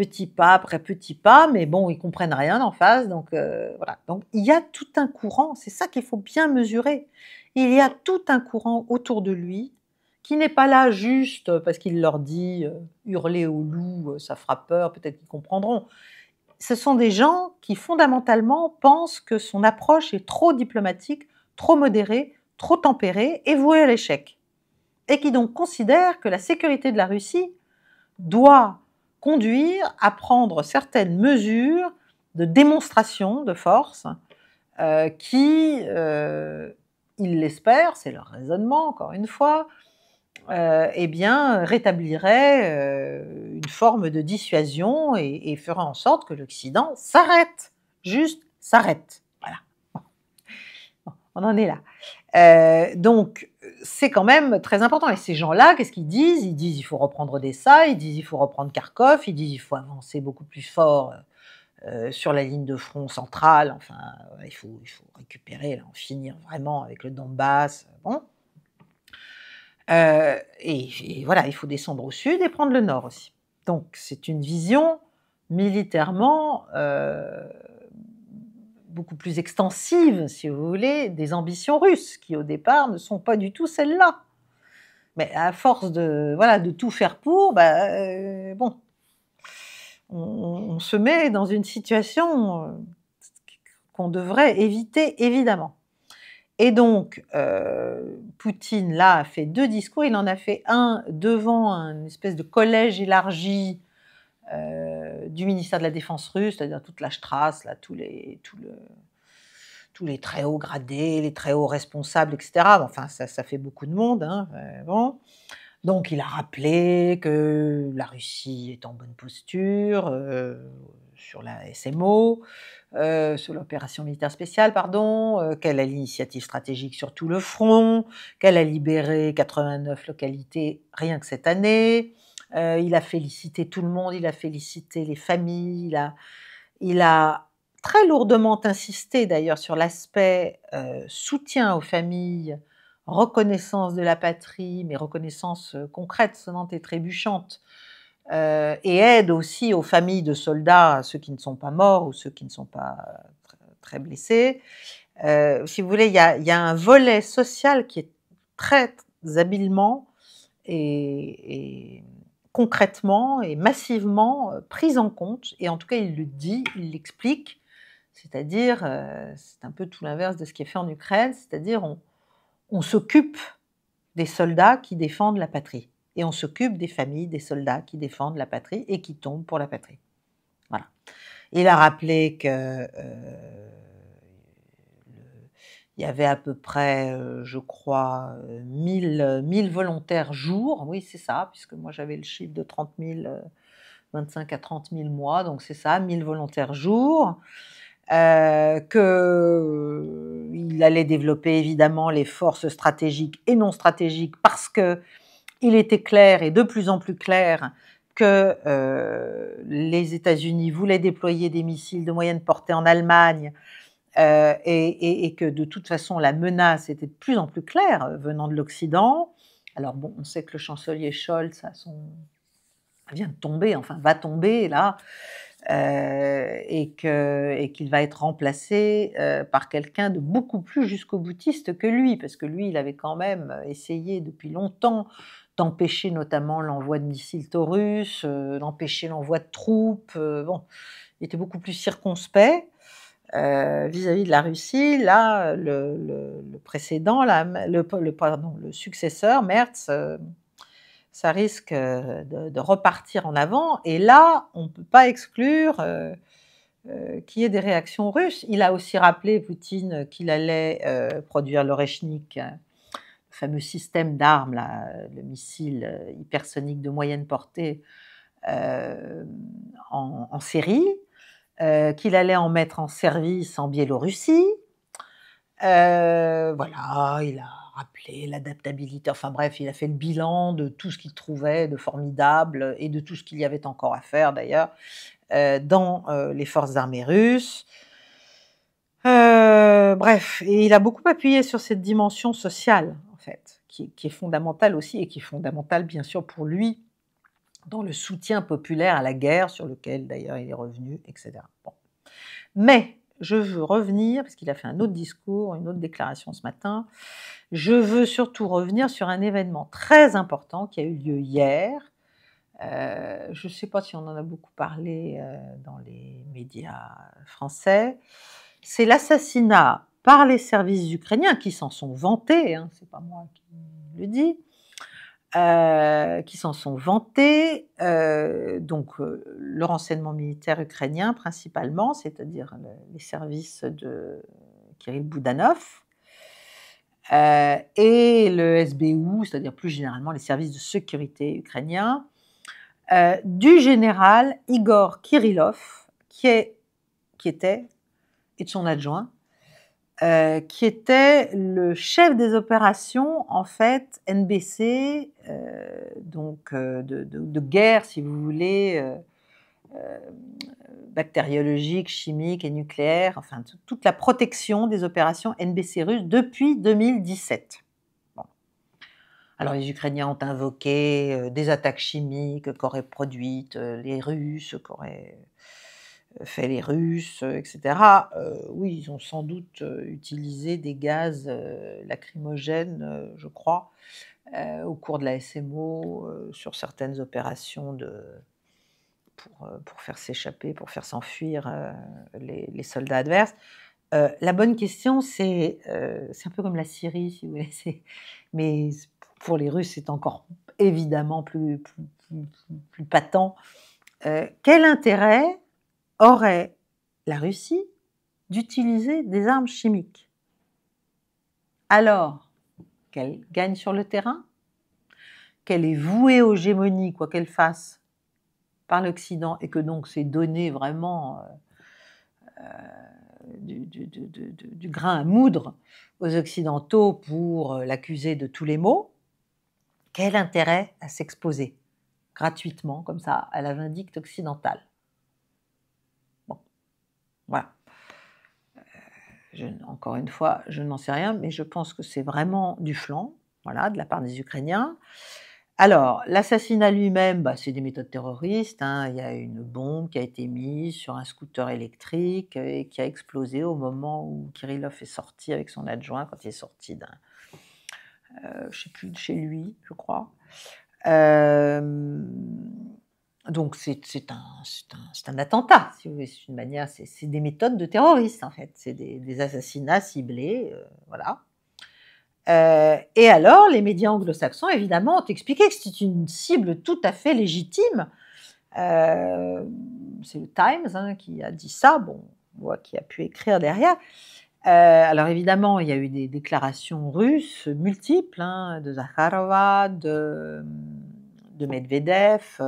après petit pas, mais bon, ils comprennent rien en face, donc voilà. Donc il y a tout un courant, c'est ça qu'il faut bien mesurer. Il y a tout un courant autour de lui qui n'est pas là juste parce qu'il leur dit hurler au loup, ça fera peur, peut-être qu'ils comprendront. Ce sont des gens qui fondamentalement pensent que son approche est trop diplomatique, trop modérée, trop tempérée et vouée à l'échec. Et qui donc considèrent que la sécurité de la Russie doit conduire à prendre certaines mesures de démonstration de force qui, ils l'espèrent, c'est leur raisonnement encore une fois, eh bien rétablirait une forme de dissuasion et ferait en sorte que l'Occident s'arrête, juste s'arrête. Voilà. Bon, on en est là. Donc, c'est quand même très important. Et ces gens-là, qu'est-ce qu'ils disent? Ils disent il faut reprendre Odessa, ils disent il faut reprendre Kharkov, ils disent il faut avancer beaucoup plus fort sur la ligne de front centrale. Enfin, il faut récupérer, là, en finir vraiment avec le Donbass. Bon. Et voilà, il faut descendre au sud et prendre le nord aussi. Donc, c'est une vision militairement beaucoup plus extensive, si vous voulez, des ambitions russes, qui au départ ne sont pas du tout celles-là. Mais à force de tout faire pour, bon, on se met dans une situation qu'on devrait éviter, évidemment. Et donc, Poutine, là, a fait 2 discours. Il en a fait un devant une espèce de collège élargi du ministère de la Défense russe, c'est-à-dire toute la Strasse, là, tous les très hauts gradés, les très hauts responsables, etc. Enfin, ça fait beaucoup de monde. Hein, bon. Donc, il a rappelé que la Russie est en bonne posture sur la SMO, sur l'opération militaire spéciale, pardon, qu'elle a l'initiative stratégique sur tout le front, qu'elle a libéré 89 localités rien que cette année. Il a félicité tout le monde, il a félicité les familles, il a très lourdement insisté d'ailleurs sur l'aspect soutien aux familles, reconnaissance de la patrie, mais reconnaissance concrète, sonnante et trébuchante, et aide aussi aux familles de soldats, ceux qui ne sont pas morts ou ceux qui ne sont pas très blessés. Si vous voulez, il y a un volet social qui est très habilement et concrètement et massivement pris en compte, et en tout cas il le dit, il l'explique, c'est-à-dire, c'est un peu tout l'inverse de ce qui est fait en Ukraine, c'est-à-dire on s'occupe des soldats qui défendent la patrie, et on s'occupe des familles des soldats qui défendent la patrie et qui tombent pour la patrie. Voilà. Il a rappelé que il y avait à peu près, je crois, 1000 volontaires jour. Oui, c'est ça, puisque moi j'avais le chiffre de 30 000, 25 à 30 000 mois, donc c'est ça, 1000 volontaires jour. Qu'il allait développer évidemment les forces stratégiques et non stratégiques, parce que il était clair, et de plus en plus clair, que les États-Unis voulaient déployer des missiles de moyenne portée en Allemagne, et que de toute façon la menace était de plus en plus claire venant de l'Occident. Alors bon, on sait que le chancelier Scholz vient de tomber, enfin va tomber là, et qu'il va être remplacé par quelqu'un de beaucoup plus jusqu'au-boutiste que lui, parce que lui, il avait quand même essayé depuis longtemps d'empêcher notamment l'envoi de missiles taurus, d'empêcher l'envoi de troupes. Bon, il était beaucoup plus circonspect vis-à-vis de la Russie. Là, le précédent, là, le successeur, Merz, ça risque de repartir en avant. Et là, on ne peut pas exclure qu'il y ait des réactions russes. Il a aussi rappelé, Poutine, qu'il allait produire l'Oreshnik, le fameux système d'armes, là, le missile hypersonique de moyenne portée, en série, qu'il allait en mettre en service en Biélorussie. Voilà, il a rappelé l'adaptabilité, enfin bref, il a fait le bilan de tout ce qu'il trouvait de formidable et de tout ce qu'il y avait encore à faire d'ailleurs dans les forces armées russes. Bref, et il a beaucoup appuyé sur cette dimension sociale, en fait, qui est fondamentale aussi, et qui est fondamentale bien sûr pour lui dans le soutien populaire à la guerre, sur lequel d'ailleurs il est revenu, etc. Bon. Mais je veux revenir, parce qu'il a fait un autre discours, une autre déclaration ce matin, je veux surtout revenir sur un événement très important qui a eu lieu hier. Je ne sais pas si on en a beaucoup parlé dans les médias français. C'est l'assassinat par les services ukrainiens, qui s'en sont vantés, hein, c'est pas moi qui le dis, qui s'en sont vantés, donc le renseignement militaire ukrainien principalement, c'est-à-dire les services de Kirill Boudanov, et le SBU, c'est-à-dire plus généralement les services de sécurité ukrainiens, du général Igor Kirillov, qui était, et de son adjoint, qui était le chef des opérations, en fait, NBC, donc de guerre, si vous voulez, bactériologique, chimique et nucléaire, enfin toute la protection des opérations NBC russes depuis 2017. Bon. Alors les Ukrainiens ont invoqué des attaques chimiques qu'auraient produites les Russes, qu'auraient fait les Russes, etc. Oui, ils ont sans doute utilisé des gaz lacrymogènes, je crois, au cours de la SMO, sur certaines opérations pour faire s'échapper, pour faire s'enfuir les soldats adverses. La bonne question, c'est un peu comme la Syrie, si vous voulez, mais pour les Russes, c'est encore évidemment plus patent. Quel intérêt aurait la Russie d'utiliser des armes chimiques alors qu'elle gagne sur le terrain, qu'elle est vouée aux gémonies, quoi qu'elle fasse, par l'Occident, et que donc c'est donné vraiment du grain à moudre aux Occidentaux pour l'accuser de tous les maux? Quel intérêt à s'exposer gratuitement, comme ça, à la vindicte occidentale? Bon, voilà. Encore une fois, je n'en sais rien, mais je pense que c'est vraiment du flanc, voilà, de la part des Ukrainiens. Alors, l'assassinat lui-même, c'est des méthodes terroristes, hein. Il y a une bombe qui a été mise sur un scooter électrique et qui a explosé au moment où Kirillov est sorti avec son adjoint, quand il est sorti je sais plus, de chez lui, je crois. Donc c'est un attentat, si vous voulez, c'est une manière, c'est des méthodes de terroristes en fait, c'est des assassinats ciblés, voilà. Et alors, les médias anglo-saxons, évidemment, ont expliqué que c'est une cible tout à fait légitime. C'est le Times hein, qui a dit ça, bon, on voit qui a pu écrire derrière. Alors évidemment, il y a eu des déclarations russes multiples, hein, de Zakharova, de Medvedev,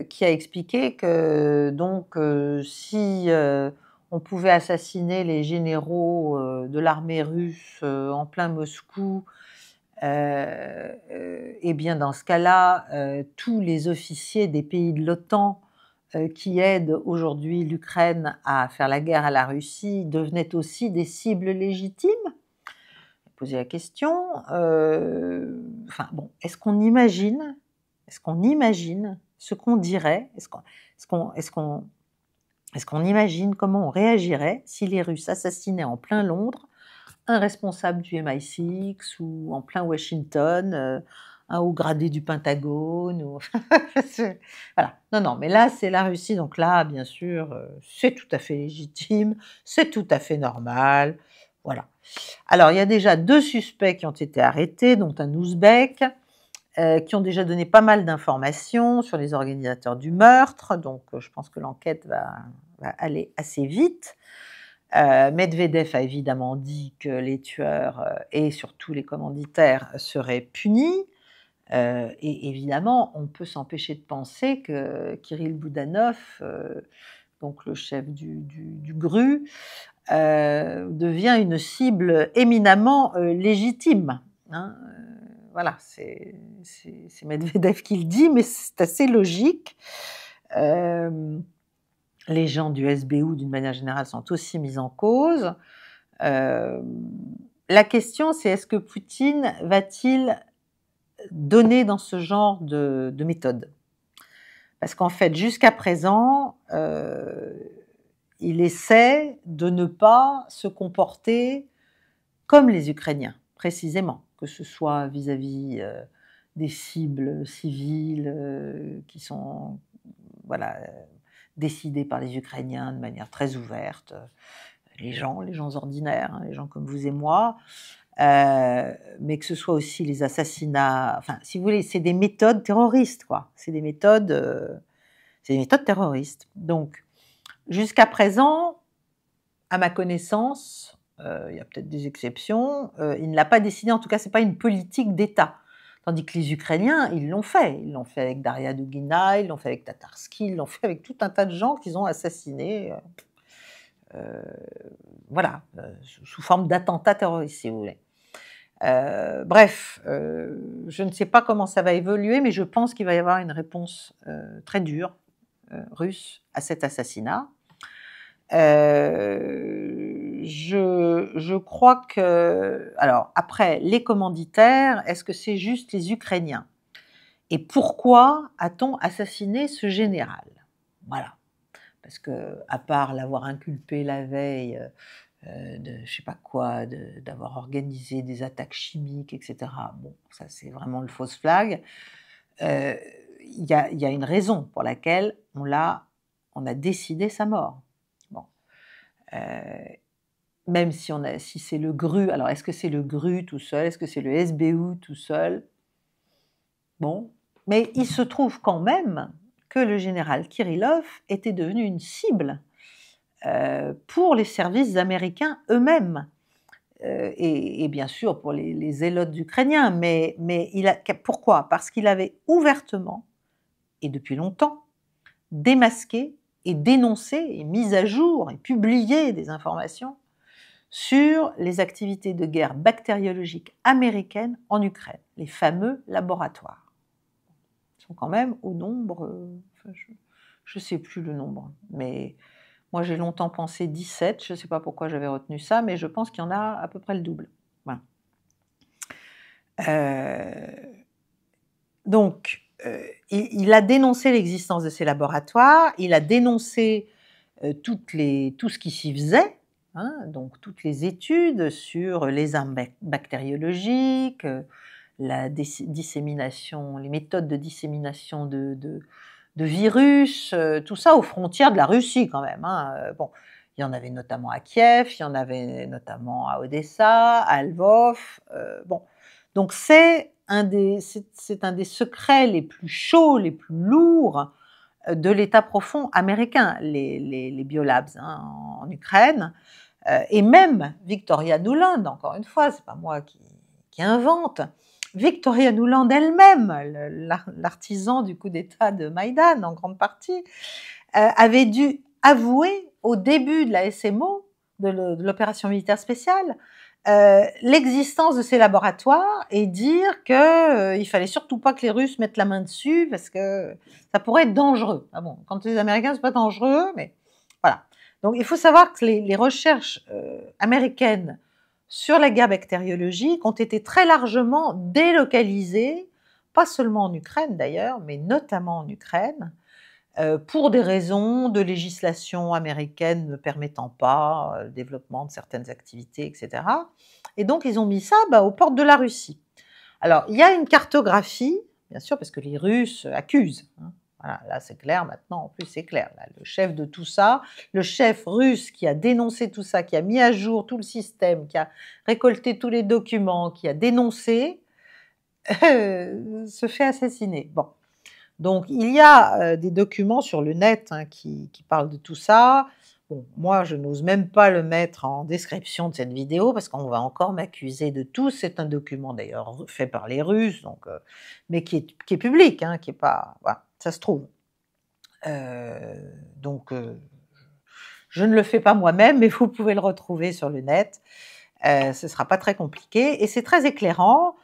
qui a expliqué que donc si on pouvait assassiner les généraux de l'armée russe en plein Moscou, et bien dans ce cas-là, tous les officiers des pays de l'OTAN qui aident aujourd'hui l'Ukraine à faire la guerre à la Russie devenaient aussi des cibles légitimes? Poser la question. Enfin bon, est-ce qu'on imagine ce qu'on dirait, est-ce qu'on imagine comment on réagirait si les Russes assassinaient en plein Londres un responsable du MI6 ou en plein Washington, un haut gradé du Pentagone ou voilà. Non, non, mais là, c'est la Russie, donc là, bien sûr, c'est tout à fait légitime, c'est tout à fait normal, voilà. Alors, il y a déjà 2 suspects qui ont été arrêtés, dont un Ouzbek, qui ont déjà donné pas mal d'informations sur les organisateurs du meurtre, donc je pense que l'enquête va aller assez vite. Medvedev a évidemment dit que les tueurs et surtout les commanditaires seraient punis. Et évidemment, on peut s'empêcher de penser que Kirill Boudanov, donc le chef du GRU, devient une cible éminemment légitime. Hein. Voilà, c'est Medvedev qui le dit, mais c'est assez logique. Les gens du SBU, d'une manière générale, sont aussi mis en cause. La question, c'est est-ce que Poutine va-t-il donner dans ce genre de méthode? Parce qu'en fait, jusqu'à présent, il essaie de ne pas se comporter comme les Ukrainiens, précisément, que ce soit vis-à-vis des cibles civiles qui sont décidées par les Ukrainiens de manière très ouverte, les gens ordinaires, hein, les gens comme vous et moi, mais que ce soit aussi les assassinats, enfin, si vous voulez, c'est des méthodes terroristes, quoi. C'est des méthodes terroristes. Donc, jusqu'à présent, à ma connaissance, il y a peut-être des exceptions, il ne l'a pas décidé, en tout cas, c'est pas une politique d'État. Tandis que les Ukrainiens, ils l'ont fait. Ils l'ont fait avec Daria Dugina, ils l'ont fait avec Tatarsky, ils l'ont fait avec tout un tas de gens qu'ils ont assassinés, sous forme d'attentats terroristes, si vous voulez. Bref, je ne sais pas comment ça va évoluer, mais je pense qu'il va y avoir une réponse très dure russe à cet assassinat. Je crois que... Alors, après, les commanditaires, est-ce que c'est juste les Ukrainiens? Et pourquoi a-t-on assassiné ce général? Voilà. Parce que, à part l'avoir inculpé la veille de je sais pas quoi, d'avoir organisé des attaques chimiques, etc. Bon, ça c'est vraiment le fausse flag. Il y a une raison pour laquelle on a décidé sa mort. Bon. Même si c'est le GRU, alors est-ce que c'est le GRU tout seul? Est-ce que c'est le SBU tout seul? Bon. Mais il se trouve quand même que le général Kirillov était devenu une cible pour les services américains eux-mêmes, et bien sûr pour les zélotes ukrainiens. Mais pourquoi? Parce qu'il avait ouvertement, et depuis longtemps, démasqué et dénoncé et mis à jour et publié des informations sur les activités de guerre bactériologique américaines en Ukraine, les fameux laboratoires. Ils sont quand même au nombre, je ne sais plus le nombre, mais moi j'ai longtemps pensé 17, je ne sais pas pourquoi j'avais retenu ça, mais je pense qu'il y en a à peu près le double. Voilà. Donc, il a dénoncé l'existence de ces laboratoires, il a dénoncé tout ce qui s'y faisait, hein, donc toutes les études sur les armes bactériologiques, la dissémination, les méthodes de dissémination de virus, tout ça aux frontières de la Russie quand même. Hein. Bon, il y en avait notamment à Kiev, il y en avait notamment à Odessa, à Lvov. Bon, donc c'est un des secrets les plus chauds, les plus lourds de l'État profond américain, les biolabs en Ukraine. Et même Victoria Nuland, encore une fois, c'est pas moi qui invente, Victoria Nuland elle-même, l'artisan du coup d'État de Maïdan en grande partie, avait dû avouer au début de la SMO, de l'opération militaire spéciale, l'existence de ces laboratoires et dire qu'il fallait surtout pas que les Russes mettent la main dessus parce que ça pourrait être dangereux. Ah bon, quand les Américains, c'est pas dangereux, mais voilà. Donc il faut savoir que les recherches américaines sur la guerre bactériologique ont été très largement délocalisées pas seulement en Ukraine d'ailleurs, mais notamment en Ukraine, pour des raisons de législation américaine ne permettant pas le développement de certaines activités, etc. Et donc ils ont mis ça aux portes de la Russie. Alors il y a une cartographie, bien sûr, parce que les Russes accusent, hein. Voilà, là c'est clair, maintenant en plus c'est clair. Là, le chef de tout ça, le chef russe qui a dénoncé tout ça, qui a mis à jour tout le système, qui a récolté tous les documents, qui a dénoncé, se fait assassiner. Bon. Donc il y a des documents sur le net qui parlent de tout ça. Bon, moi je n'ose même pas le mettre en description de cette vidéo parce qu'on va encore m'accuser de tout. C'est un document d'ailleurs fait par les Russes, donc, mais qui est public, qui est pas... Voilà, ça se trouve. Donc je ne le fais pas moi-même, mais vous pouvez le retrouver sur le net. Ce ne sera pas très compliqué et c'est très éclairant.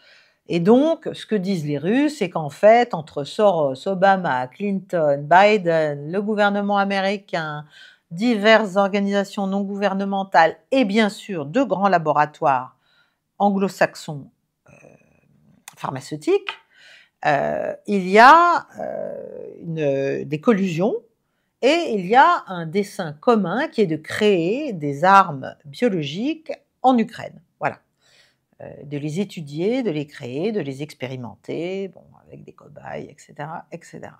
Et donc, ce que disent les Russes, c'est qu'en fait, entre Soros, Obama, Clinton, Biden, le gouvernement américain, diverses organisations non gouvernementales et bien sûr de grands laboratoires anglo-saxons pharmaceutiques, il y a des collusions et il y a un dessein commun qui est de créer des armes biologiques en Ukraine. Voilà. De les étudier, de les créer, de les expérimenter, bon, avec des cobayes, etc., etc.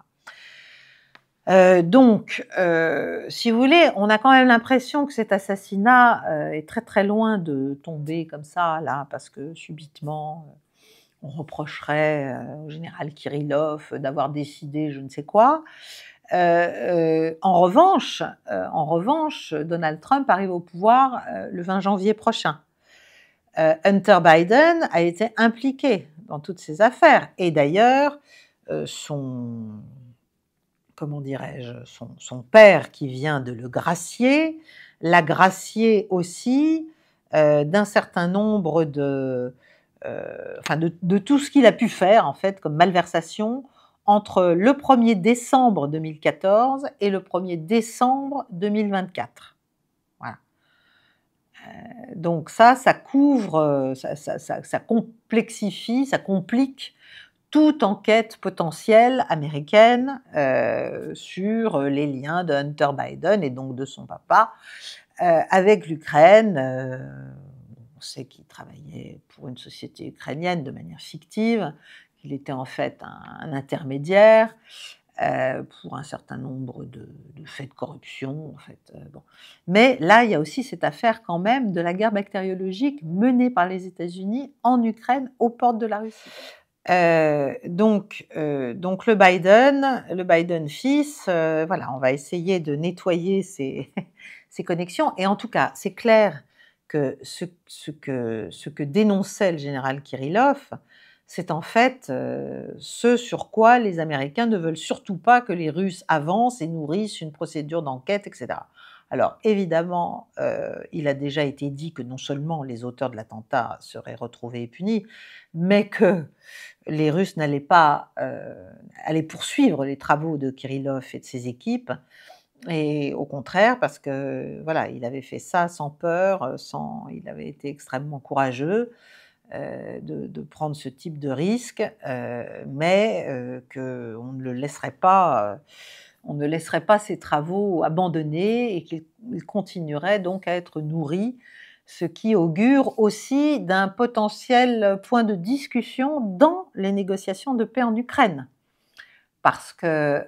Donc, si vous voulez, on a quand même l'impression que cet assassinat est très très loin de tomber comme ça, là, parce que subitement, on reprocherait au général Kirillov d'avoir décidé je ne sais quoi. En revanche, Donald Trump arrive au pouvoir le 20 janvier prochain. Hunter Biden a été impliqué dans toutes ces affaires. Et d'ailleurs, son père qui vient de le gracier, l'a gracié aussi d'un certain nombre de tout ce qu'il a pu faire, en fait, comme malversation, entre le 1er décembre 2014 et le 1er décembre 2024. Donc ça couvre, ça complexifie, ça complique toute enquête potentielle américaine sur les liens de Hunter Biden et donc de son papa avec l'Ukraine. On sait qu'il travaillait pour une société ukrainienne de manière fictive, qu'il était en fait un intermédiaire. Pour un certain nombre de faits de corruption, en fait. Bon. Mais là, il y a aussi cette affaire quand même de la guerre bactériologique menée par les États-Unis en Ukraine, aux portes de la Russie. Donc le Biden fils, voilà, on va essayer de nettoyer ces connexions. Et en tout cas, c'est clair que ce que dénonçait le général Kirillov, c'est en fait ce sur quoi les Américains ne veulent surtout pas que les Russes avancent et nourrissent une procédure d'enquête, etc. Alors évidemment, il a déjà été dit que non seulement les auteurs de l'attentat seraient retrouvés et punis, mais que les Russes n'allaient pas aller poursuivre les travaux de Kirillov et de ses équipes, et au contraire, parce que voilà, il avait fait ça sans peur, il avait été extrêmement courageux. De prendre ce type de risque, mais qu'on ne laisserait pas ces travaux abandonnés et qu'il continuerait donc à être nourri, ce qui augure aussi d'un potentiel point de discussion dans les négociations de paix en Ukraine. Parce que,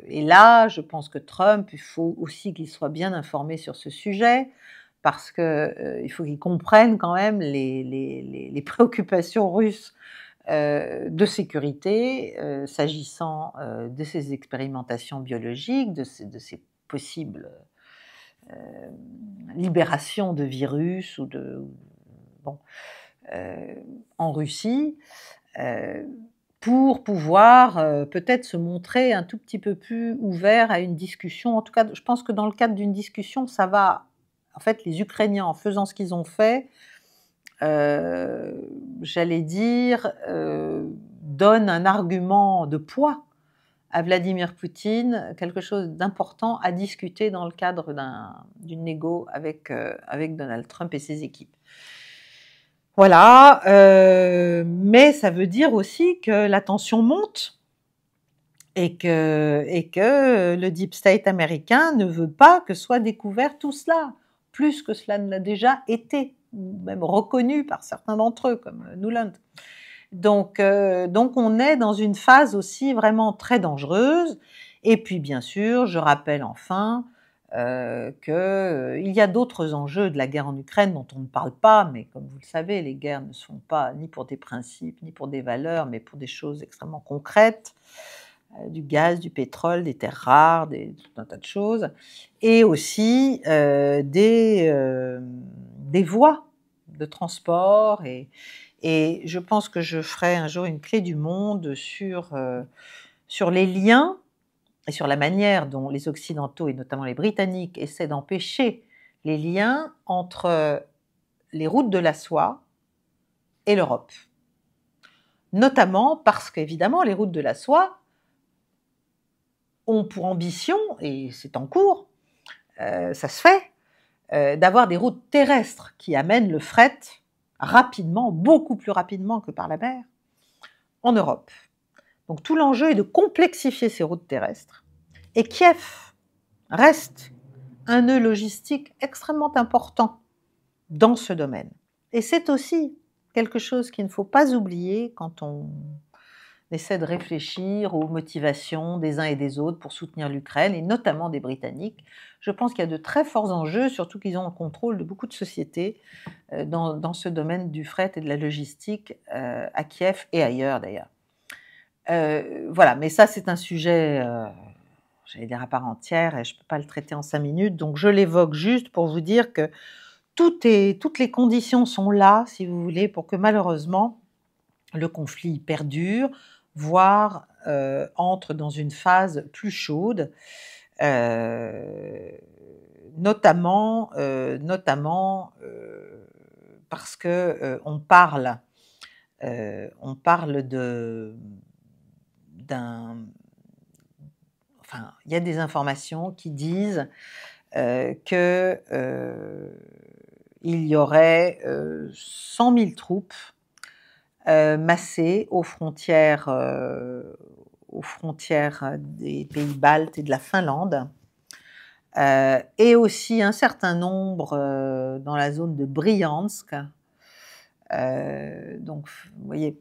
et là, je pense que Trump, il faut aussi qu'il soit bien informé sur ce sujet, parce qu'il faut qu'ils comprennent quand même les préoccupations russes de sécurité s'agissant de ces expérimentations biologiques, de ces possibles libérations de virus en Russie, pour pouvoir peut-être se montrer un tout petit peu plus ouvert à une discussion. En tout cas, je pense que dans le cadre d'une discussion, ça va... En fait, les Ukrainiens, en faisant ce qu'ils ont fait, j'allais dire, donnent un argument de poids à Vladimir Poutine, quelque chose d'important à discuter dans le cadre d'une négo avec Donald Trump et ses équipes. Voilà, mais ça veut dire aussi que la tension monte et que le deep state américain ne veut pas que soit découvert tout cela, plus que cela ne l'a déjà été, ou même reconnu par certains d'entre eux, comme Nuland. Donc on est dans une phase aussi vraiment très dangereuse. Et puis bien sûr, je rappelle enfin qu'il y a d'autres enjeux de la guerre en Ukraine dont on ne parle pas, mais comme vous le savez, les guerres ne se font pas ni pour des principes, ni pour des valeurs, mais pour des choses extrêmement concrètes, du gaz, du pétrole, des terres rares, tout un tas de choses, et aussi des voies de transport et je pense que je ferai un jour une clé du monde sur les liens et sur la manière dont les Occidentaux, et notamment les Britanniques, essaient d'empêcher les liens entre les routes de la soie et l'Europe. Notamment parce qu'évidemment, les routes de la soie ont pour ambition, et c'est en cours, ça se fait, d'avoir des routes terrestres qui amènent le fret rapidement, beaucoup plus rapidement que par la mer, en Europe. Donc tout l'enjeu est de complexifier ces routes terrestres. Et Kiev reste un nœud logistique extrêmement important dans ce domaine. Et c'est aussi quelque chose qu'il ne faut pas oublier quand on essaie de réfléchir aux motivations des uns et des autres pour soutenir l'Ukraine, et notamment des Britanniques. Je pense qu'il y a de très forts enjeux, surtout qu'ils ont le contrôle de beaucoup de sociétés dans ce domaine du fret et de la logistique à Kiev et ailleurs d'ailleurs. Voilà, mais ça c'est un sujet, j'allais dire à part entière, et je ne peux pas le traiter en 5 minutes, donc je l'évoque juste pour vous dire que toutes les conditions sont là, si vous voulez, pour que malheureusement le conflit perdure, voire entre dans une phase plus chaude, notamment parce que on parle enfin, il y a des informations qui disent que il y aurait 100 000 troupes massées aux frontières des pays baltes et de la Finlande, et aussi un certain nombre dans la zone de Bryansk. Donc, vous voyez,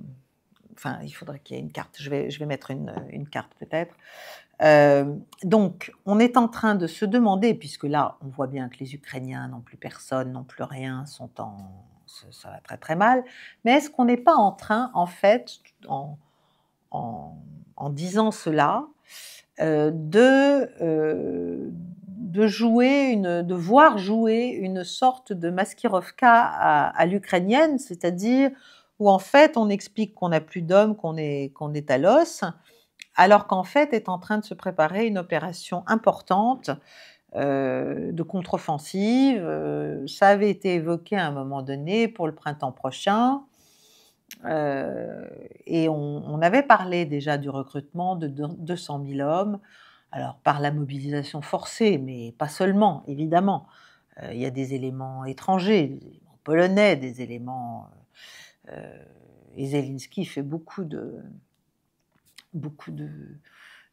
enfin, il faudrait qu'il y ait une carte. Je vais mettre une carte peut-être. Donc, on est en train de se demander, puisque là, on voit bien que les Ukrainiens n'ont plus personne, n'ont plus rien, ça va très très mal, mais est-ce qu'on n'est pas en train, en fait, en disant cela, de voir jouer une sorte de maskirovka à l'ukrainienne, c'est-à-dire où en fait on explique qu'on n'a plus d'hommes, qu'on est à l'os, alors qu'en fait est en train de se préparer une opération importante de contre-offensive. Ça avait été évoqué à un moment donné pour le printemps prochain. Et on avait parlé déjà du recrutement de 200 000 hommes, alors par la mobilisation forcée, mais pas seulement, évidemment. Il y a des éléments étrangers, des éléments polonais, des éléments... et Zelensky fait beaucoup de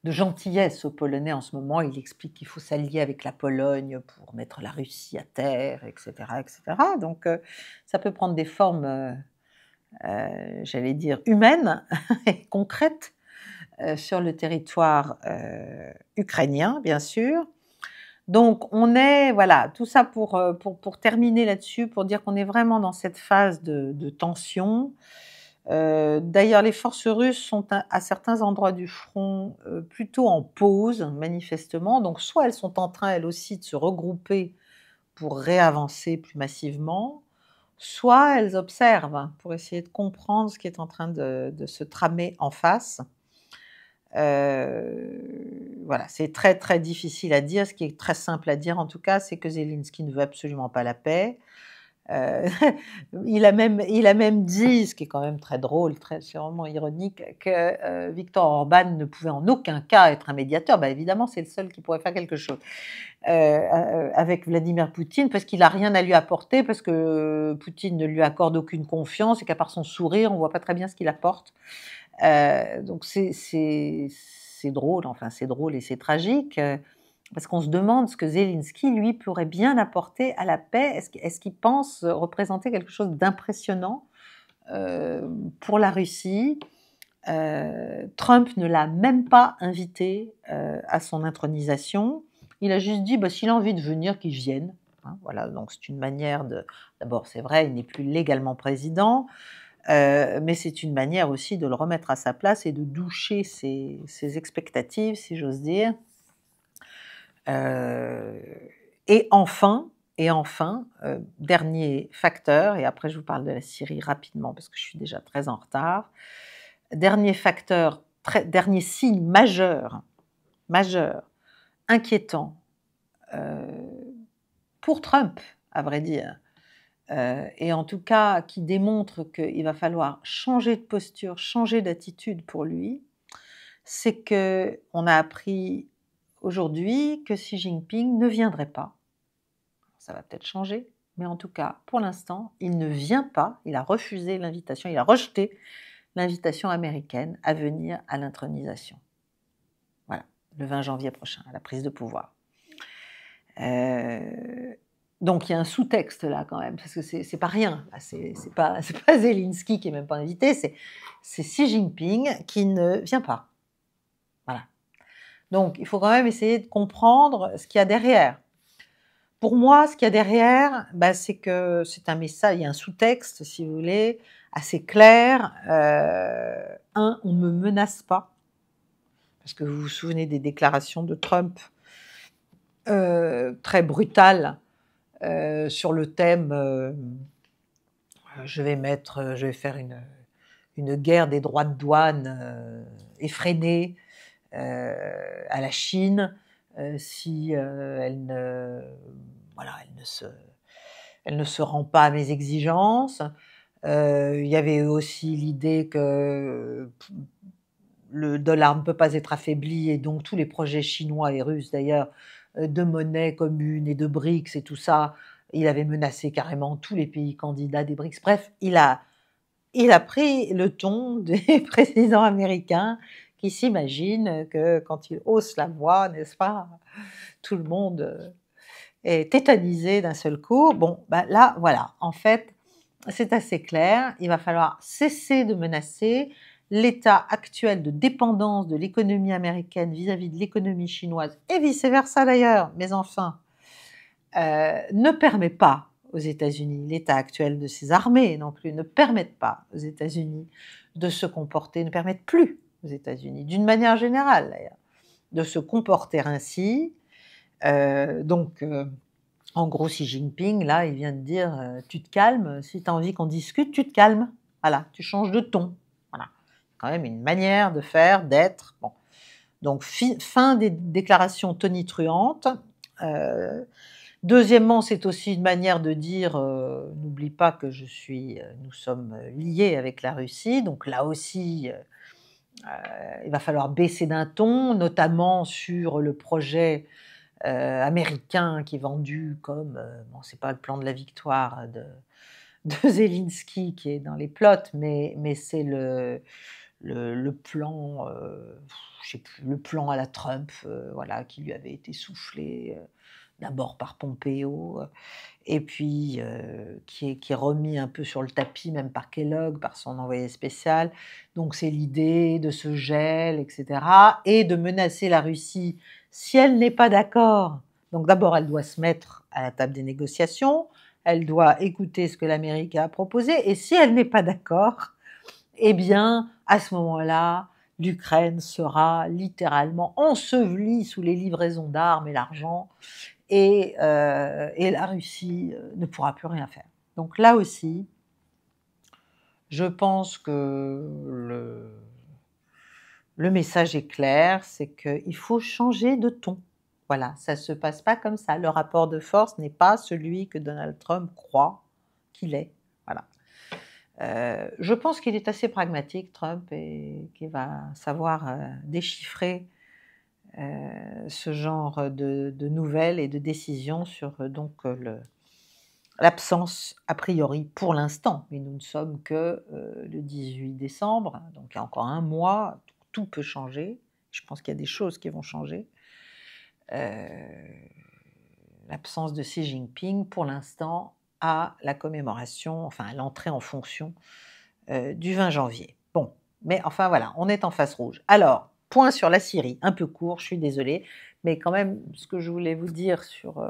gentillesse aux Polonais en ce moment. Il explique qu'il faut s'allier avec la Pologne pour mettre la Russie à terre, etc. etc. Donc ça peut prendre des formes... j'allais dire, humaine et concrète sur le territoire ukrainien, bien sûr. Donc, on est, voilà, tout ça pour terminer là-dessus, pour dire qu'on est vraiment dans cette phase de tension. D'ailleurs, les forces russes sont à certains endroits du front plutôt en pause, manifestement. Donc, soit elles sont en train, elles aussi, de se regrouper pour réavancer plus massivement, soit elles observent pour essayer de comprendre ce qui est en train de se tramer en face. Voilà, c'est très très difficile à dire. Ce qui est très simple à dire en tout cas, c'est que Zelensky ne veut absolument pas la paix. Euh, il a même dit, ce qui est quand même très drôle, c'est vraiment ironique, que Viktor Orban ne pouvait en aucun cas être un médiateur. Ben, évidemment, c'est le seul qui pourrait faire quelque chose avec Vladimir Poutine, parce qu'il n'a rien à lui apporter, parce que Poutine ne lui accorde aucune confiance, et qu'à part son sourire, on ne voit pas très bien ce qu'il apporte. Donc c'est drôle, enfin c'est drôle et c'est tragique, parce qu'on se demande ce que Zelensky, lui, pourrait bien apporter à la paix. Est-ce qu'il pense représenter quelque chose d'impressionnant pour la Russie? Trump ne l'a même pas invité à son intronisation. Il a juste dit, bah, s'il a envie de venir, qu'il vienne. Hein, voilà, donc c'est une manière de... D'abord, c'est vrai, il n'est plus légalement président, mais c'est une manière aussi de le remettre à sa place et de doucher ses expectatives, si j'ose dire. Et enfin, dernier facteur, et après je vous parle de la Syrie rapidement parce que je suis déjà très en retard. Dernier facteur, dernier signe majeur, inquiétant pour Trump, à vrai dire, et en tout cas qui démontre qu'il va falloir changer de posture, changer d'attitude pour lui, c'est qu'on a appris aujourd'hui que Xi Jinping ne viendrait pas. Ça va peut-être changer, mais en tout cas, pour l'instant, il ne vient pas, il a refusé l'invitation, il a rejeté l'invitation américaine à venir à l'intronisation. Voilà, le 20 janvier prochain, à la prise de pouvoir. Donc il y a un sous-texte là quand même, parce que c'est pas rien. C'est pas Zelensky qui est même pas invité, c'est Xi Jinping qui ne vient pas. Voilà. Donc il faut quand même essayer de comprendre ce qu'il y a derrière. Pour moi, ce qu'il y a derrière, c'est que c'est un message, il y a un sous-texte, si vous voulez, assez clair. On ne me menace pas, parce que vous vous souvenez des déclarations de Trump très brutales sur le thème je vais faire une guerre des droits de douane effrénée à la Chine si elle ne se rend pas à mes exigences. Il y avait aussi l'idée que le dollar ne peut pas être affaibli et donc tous les projets chinois et russes d'ailleurs de monnaie commune et de BRICS et tout ça, il avait menacé carrément tous les pays candidats des BRICS. Bref, il a pris le ton des présidents américains qui s'imaginent que quand ils haussent la voix, n'est-ce pas, tout le monde est tétanisé d'un seul coup. Bon, là, voilà, en fait, c'est assez clair. Il va falloir cesser de menacer. L'état actuel de dépendance de l'économie américaine vis-à-vis de l'économie chinoise, et vice-versa d'ailleurs, mais enfin, ne permet pas aux États-Unis, l'état actuel de ses armées non plus, ne permettent pas aux États-Unis de se comporter, ne permettent plus aux États-Unis, d'une manière générale d'ailleurs, de se comporter ainsi. En gros, Xi Jinping, là, il vient de dire tu te calmes, si tu as envie qu'on discute, tu te calmes. Voilà, tu changes de ton. Voilà. Quand même une manière de faire, d'être. Bon. Donc, fin des déclarations tonitruantes. Deuxièmement, c'est aussi une manière de dire n'oublie pas que nous sommes liés avec la Russie. Donc là aussi, il va falloir baisser d'un ton, notamment sur le projet américain qui est vendu comme, c'est pas le plan de la victoire de Zelensky qui est dans les plots, mais c'est le plan, je sais plus, le plan à la Trump, voilà, qui lui avait été soufflé d'abord par Pompeo, et puis qui est remis un peu sur le tapis, même par Kellogg, par son envoyé spécial. Donc c'est l'idée de ce gel, etc., et de menacer la Russie si elle n'est pas d'accord. Donc d'abord, elle doit se mettre à la table des négociations, elle doit écouter ce que l'Amérique a proposé, et si elle n'est pas d'accord, eh bien, à ce moment-là, l'Ukraine sera littéralement ensevelie sous les livraisons d'armes et l'argent, et la Russie ne pourra plus rien faire. Donc là aussi, je pense que le message est clair, c'est qu'il faut changer de ton. Voilà, ça ne se passe pas comme ça. Le rapport de force n'est pas celui que Donald Trump croit qu'il est. Voilà. Je pense qu'il est assez pragmatique, Trump, et qu'il va savoir déchiffrer ce genre de nouvelles et de décisions sur donc l'absence a priori pour l'instant, mais nous ne sommes que le 18 décembre, donc il y a encore un mois, tout peut changer. Je pense qu'il y a des choses qui vont changer. L'absence de Xi Jinping pour l'instant à la commémoration, enfin à l'entrée en fonction du 20 janvier. Bon, mais enfin voilà, on est en face rouge. Alors, point sur la Syrie, un peu court, je suis désolée, mais quand même, ce que je voulais vous dire sur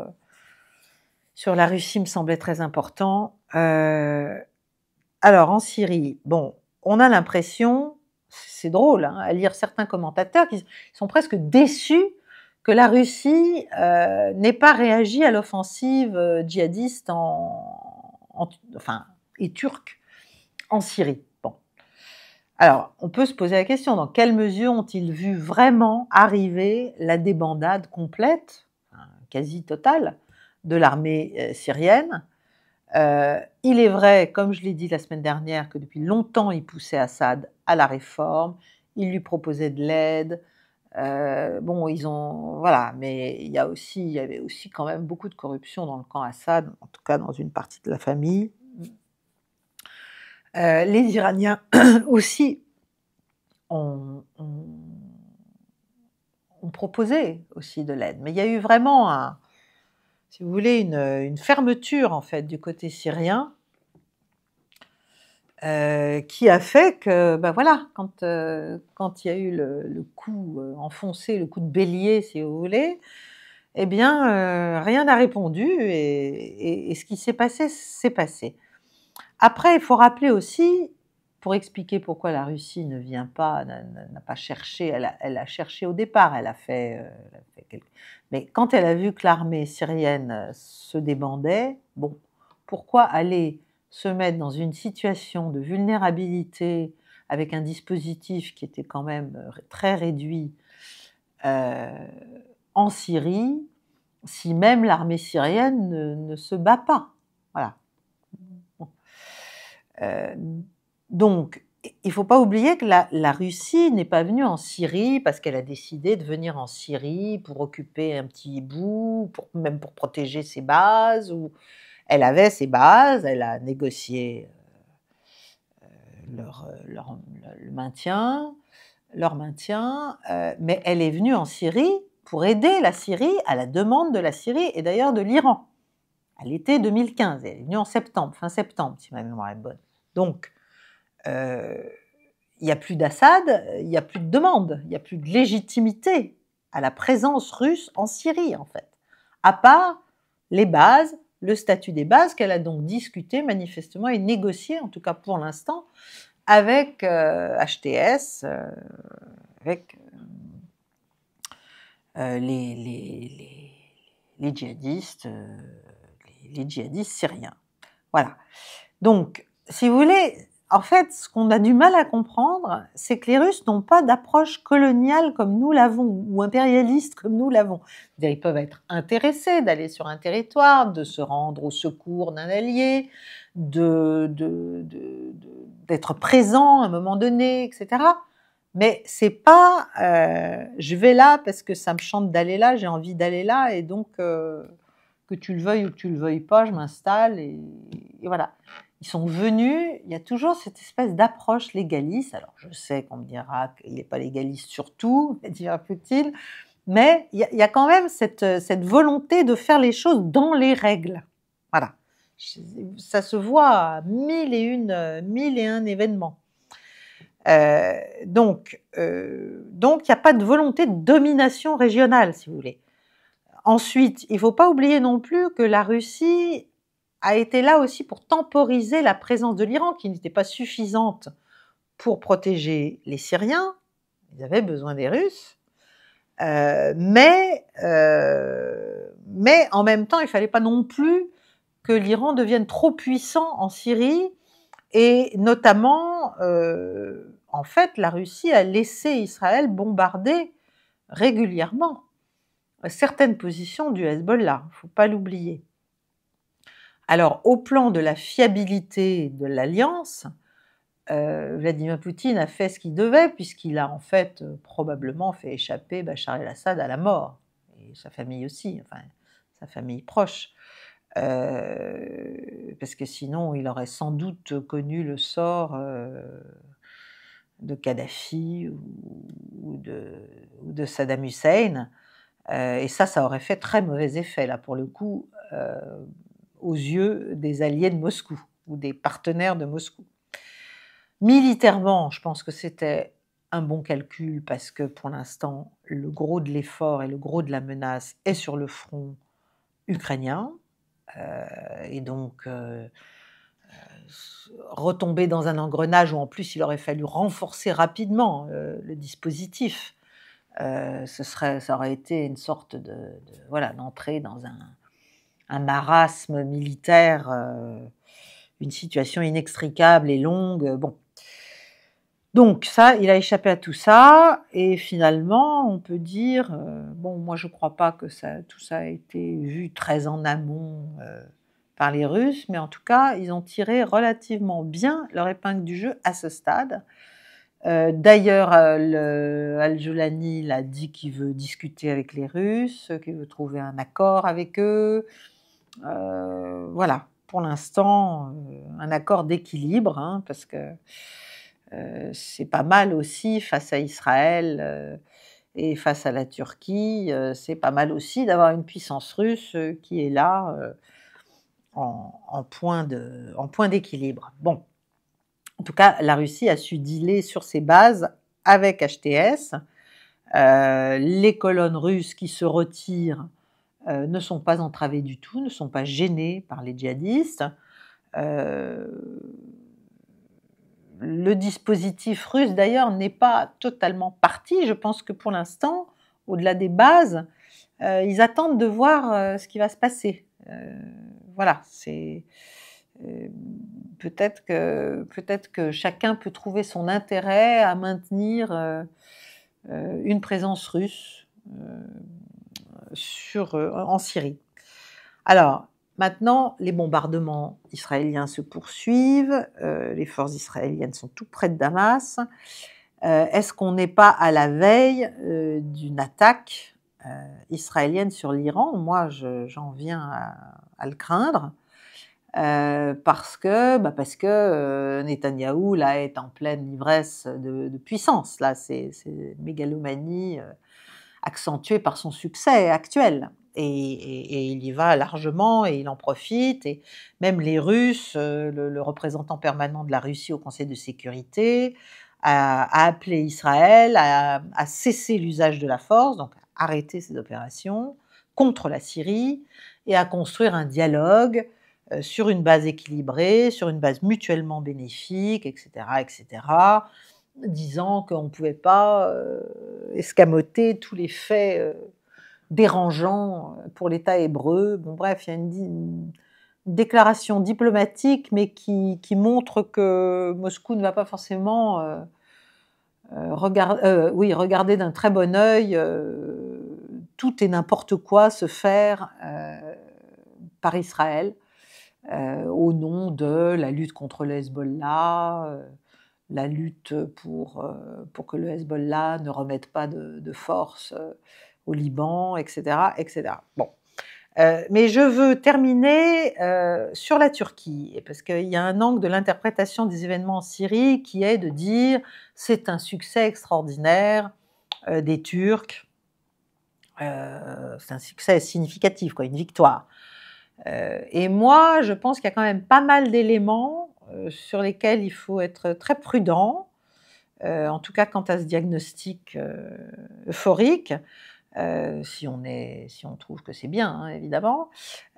la Russie me semblait très important. Alors, en Syrie, bon, on a l'impression, c'est drôle, hein, à lire certains commentateurs qui sont presque déçus que la Russie n'ait pas réagi à l'offensive djihadiste et turque en Syrie. Bon. Alors, on peut se poser la question, dans quelle mesure ont-ils vu vraiment arriver la débandade complète, quasi totale, de l'armée syrienne? Il est vrai, comme je l'ai dit la semaine dernière, que depuis longtemps, ils poussaient Assad à la réforme, ils lui proposaient de l'aide. Bon, voilà, mais il y avait aussi quand même beaucoup de corruption dans le camp Assad, en tout cas dans une partie de la famille. Les Iraniens aussi ont proposé aussi de l'aide, mais il y a eu vraiment si vous voulez, une fermeture en fait du côté syrien qui a fait que, ben voilà, quand il y a eu le coup enfoncé, le coup de bélier, si vous voulez, eh bien, rien n'a répondu et ce qui s'est passé, s'est passé. Après, il faut rappeler aussi, pour expliquer pourquoi la Russie ne vient pas, n'a pas cherché, elle a cherché au départ, elle a fait mais quand elle a vu que l'armée syrienne se débandait, bon, pourquoi aller se mettre dans une situation de vulnérabilité avec un dispositif qui était quand même très réduit en Syrie, si même l'armée syrienne ne se bat pas. Voilà. Bon. Donc, il ne faut pas oublier que la Russie n'est pas venue en Syrie parce qu'elle a décidé de venir en Syrie pour occuper un petit bout, même pour protéger ses bases. Elle avait ses bases, elle a négocié leur maintien, mais elle est venue en Syrie pour aider la Syrie à la demande de la Syrie et d'ailleurs de l'Iran, à l'été 2015. Elle est venue en septembre, fin septembre, si ma mémoire est bonne. Donc, il n'y a plus d'Assad, il n'y a plus de demande, il n'y a plus de légitimité à la présence russe en Syrie, en fait, à part les bases, le statut des bases qu'elle a donc discuté manifestement et négocié, en tout cas pour l'instant, avec HTS, avec les djihadistes, les djihadistes syriens. Voilà. Donc, si vous voulez, en fait, ce qu'on a du mal à comprendre, c'est que les Russes n'ont pas d'approche coloniale comme nous l'avons, ou impérialiste comme nous l'avons. C'est-à-dire, ils peuvent être intéressés d'aller sur un territoire, de se rendre au secours d'un allié, d'être présents à un moment donné, etc. Mais c'est pas je vais là parce que ça me chante d'aller là, j'ai envie d'aller là, et donc que tu le veuilles ou que tu le veuilles pas, je m'installe et voilà. Ils sont venus, il y a toujours cette espèce d'approche légaliste. Alors je sais qu'on me dira qu'il n'est pas légaliste sur tout, dira Poutine, mais il y a quand même cette volonté de faire les choses dans les règles. Voilà. Ça se voit à mille et un événements. Donc, il n'y a pas de volonté de domination régionale, si vous voulez. Ensuite, il ne faut pas oublier non plus que la Russie a été là aussi pour temporiser la présence de l'Iran, qui n'était pas suffisante pour protéger les Syriens. Ils avaient besoin des Russes. Mais en même temps, il ne fallait pas non plus que l'Iran devienne trop puissant en Syrie. Et notamment, en fait, la Russie a laissé Israël bombarder régulièrement certaines positions du Hezbollah, il ne faut pas l'oublier. Alors, au plan de la fiabilité de l'alliance, Vladimir Poutine a fait ce qu'il devait, puisqu'il a en fait probablement fait échapper Bachar el-Assad à la mort, et sa famille aussi, enfin sa famille proche. Parce que sinon il aurait sans doute connu le sort de Kadhafi ou de Saddam Hussein, et ça aurait fait très mauvais effet, là, pour le coup, aux yeux des alliés de Moscou, ou des partenaires de Moscou. Militairement, je pense que c'était un bon calcul, parce que pour l'instant, le gros de l'effort et le gros de la menace est sur le front ukrainien, et donc retomber dans un engrenage où en plus il aurait fallu renforcer rapidement le dispositif, ça aurait été une sorte voilà, d'entrer dans un marasme militaire, une situation inextricable et longue. Bon. Donc ça, il a échappé à tout ça, et finalement, on peut dire, bon, moi je ne crois pas que tout ça a été vu très en amont par les Russes, mais en tout cas, ils ont tiré relativement bien leur épingle du jeu à ce stade. D'ailleurs, Al-Jolani l'a dit qu'il veut discuter avec les Russes, qu'il veut trouver un accord avec eux. Voilà, pour l'instant, un accord d'équilibre, hein, parce que c'est pas mal aussi face à Israël et face à la Turquie, c'est pas mal aussi d'avoir une puissance russe qui est là en point d'équilibre. Bon, en tout cas, la Russie a su dealer sur ses bases avec HTS. Les colonnes russes qui se retirent ne sont pas entravées du tout, ne sont pas gênées par les djihadistes. Le dispositif russe, d'ailleurs, n'est pas totalement parti. Je pense que pour l'instant, au-delà des bases, ils attendent de voir ce qui va se passer. Voilà, c'est peut-être que chacun peut trouver son intérêt à maintenir une présence russe en Syrie. Alors, maintenant, les bombardements israéliens se poursuivent, les forces israéliennes sont tout près de Damas. Est-ce qu'on n'est pas à la veille d'une attaque israélienne sur l'Iran? Moi, j'en viens à le craindre, parce que Netanyahou, là, est en pleine ivresse de puissance. Là, c'est mégalomanie accentuée par son succès actuel. Et il y va largement, et il en profite, et même les Russes, le représentant permanent de la Russie au Conseil de sécurité, a appelé Israël à cesser l'usage de la force, donc à arrêter ses opérations contre la Syrie, et à construire un dialogue sur une base équilibrée, sur une base mutuellement bénéfique, etc., disant qu'on ne pouvait pas escamoter tous les faits dérangeants pour l'État hébreu. Bon, bref, il y a une déclaration diplomatique, mais qui montre que Moscou ne va pas forcément regarder d'un très bon œil tout et n'importe quoi se faire par Israël au nom de la lutte contre le Hezbollah, la lutte pour que le Hezbollah ne remette pas de force au Liban, etc. Bon. Mais je veux terminer sur la Turquie, parce qu'il y a un angle de l'interprétation des événements en Syrie qui est de dire c'est un succès extraordinaire des Turcs, c'est un succès significatif, quoi, une victoire. Et moi, je pense qu'il y a quand même pas mal d'éléments sur lesquels il faut être très prudent, en tout cas quant à ce diagnostic euphorique, si on trouve que c'est bien, hein, évidemment,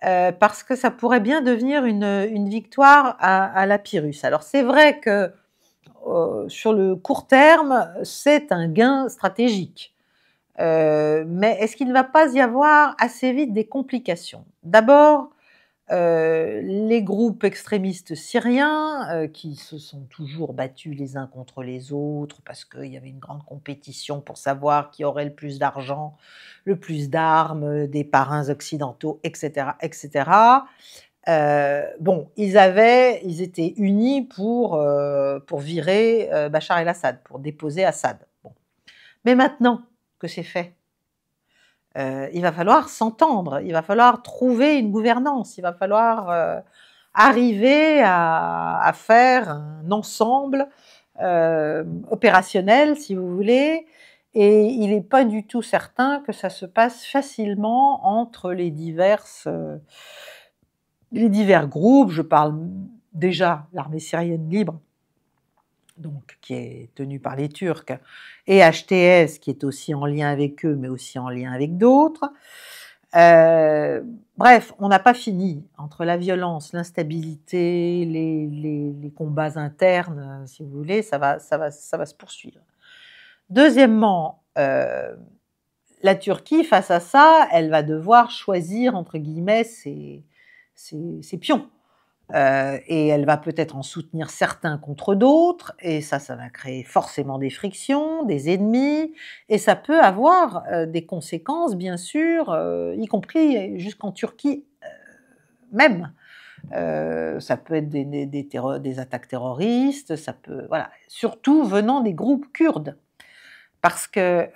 parce que ça pourrait bien devenir une victoire à la Pyrrhus. Alors c'est vrai que sur le court terme, c'est un gain stratégique. Mais est-ce qu'il ne va pas y avoir assez vite des complications? D'abord, les groupes extrémistes syriens qui se sont toujours battus les uns contre les autres parce qu'il y avait une grande compétition pour savoir qui aurait le plus d'argent, le plus d'armes, des parrains occidentaux, etc., Bon, ils étaient unis pour virer Bachar el-Assad, pour déposer Assad. Bon. Mais maintenant que c'est fait, il va falloir s'entendre, il va falloir trouver une gouvernance, il va falloir arriver à faire un ensemble opérationnel, si vous voulez, et il n'est pas du tout certain que ça se passe facilement entre les divers groupes. Je parle déjà l'armée syrienne libre, donc qui est tenue par les Turcs, et HTS, qui est aussi en lien avec eux, mais aussi en lien avec d'autres. Bref, on n'a pas fini entre la violence, l'instabilité, les combats internes, si vous voulez, ça va se poursuivre. Deuxièmement, la Turquie, face à ça, elle va devoir choisir, entre guillemets, ses pions. Et elle va peut-être en soutenir certains contre d'autres, et ça va créer forcément des frictions, des ennemis, et ça peut avoir des conséquences, bien sûr, y compris jusqu'en Turquie même. Ça peut être des attaques terroristes, ça peut, voilà, surtout venant des groupes kurdes. Parce que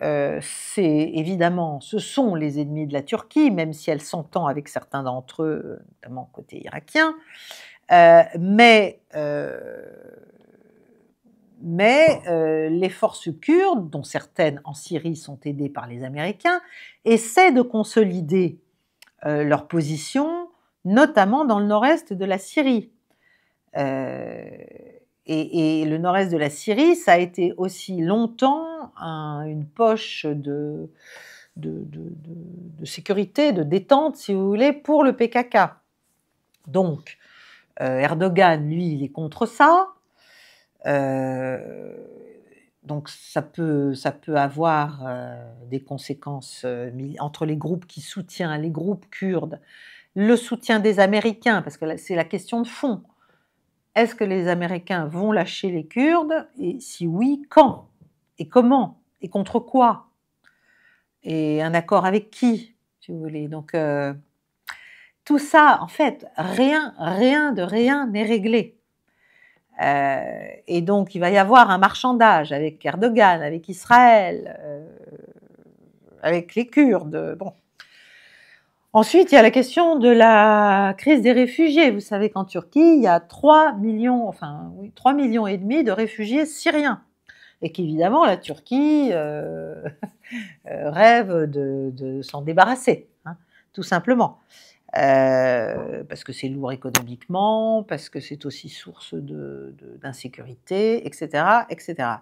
évidemment, ce sont les ennemis de la Turquie, même si elle s'entend avec certains d'entre eux, notamment côté irakien. Mais les forces kurdes, dont certaines en Syrie sont aidées par les Américains, essaient de consolider leur position, notamment dans le nord-est de la Syrie. Et le nord-est de la Syrie, ça a été aussi longtemps une poche de sécurité, de détente, si vous voulez, pour le PKK. Donc, Erdogan, lui, il est contre ça. Donc, ça peut avoir des conséquences entre les groupes qui soutiennent les groupes kurdes, le soutien des Américains, parce que c'est la question de fond. Est-ce que les Américains vont lâcher les Kurdes? Et si oui, quand? Et comment? Et contre quoi? Et un accord avec qui, si vous voulez? Donc, tout ça, en fait, rien n'est réglé. Et donc, il va y avoir un marchandage avec Erdogan, avec Israël, avec les Kurdes. Bon. Ensuite, il y a la question de la crise des réfugiés. Vous savez qu'en Turquie, il y a 3,5 millions de réfugiés syriens. Et qu'évidemment, la Turquie rêve de s'en débarrasser, hein, tout simplement. Parce que c'est lourd économiquement, parce que c'est aussi source d'insécurité, etc., etc.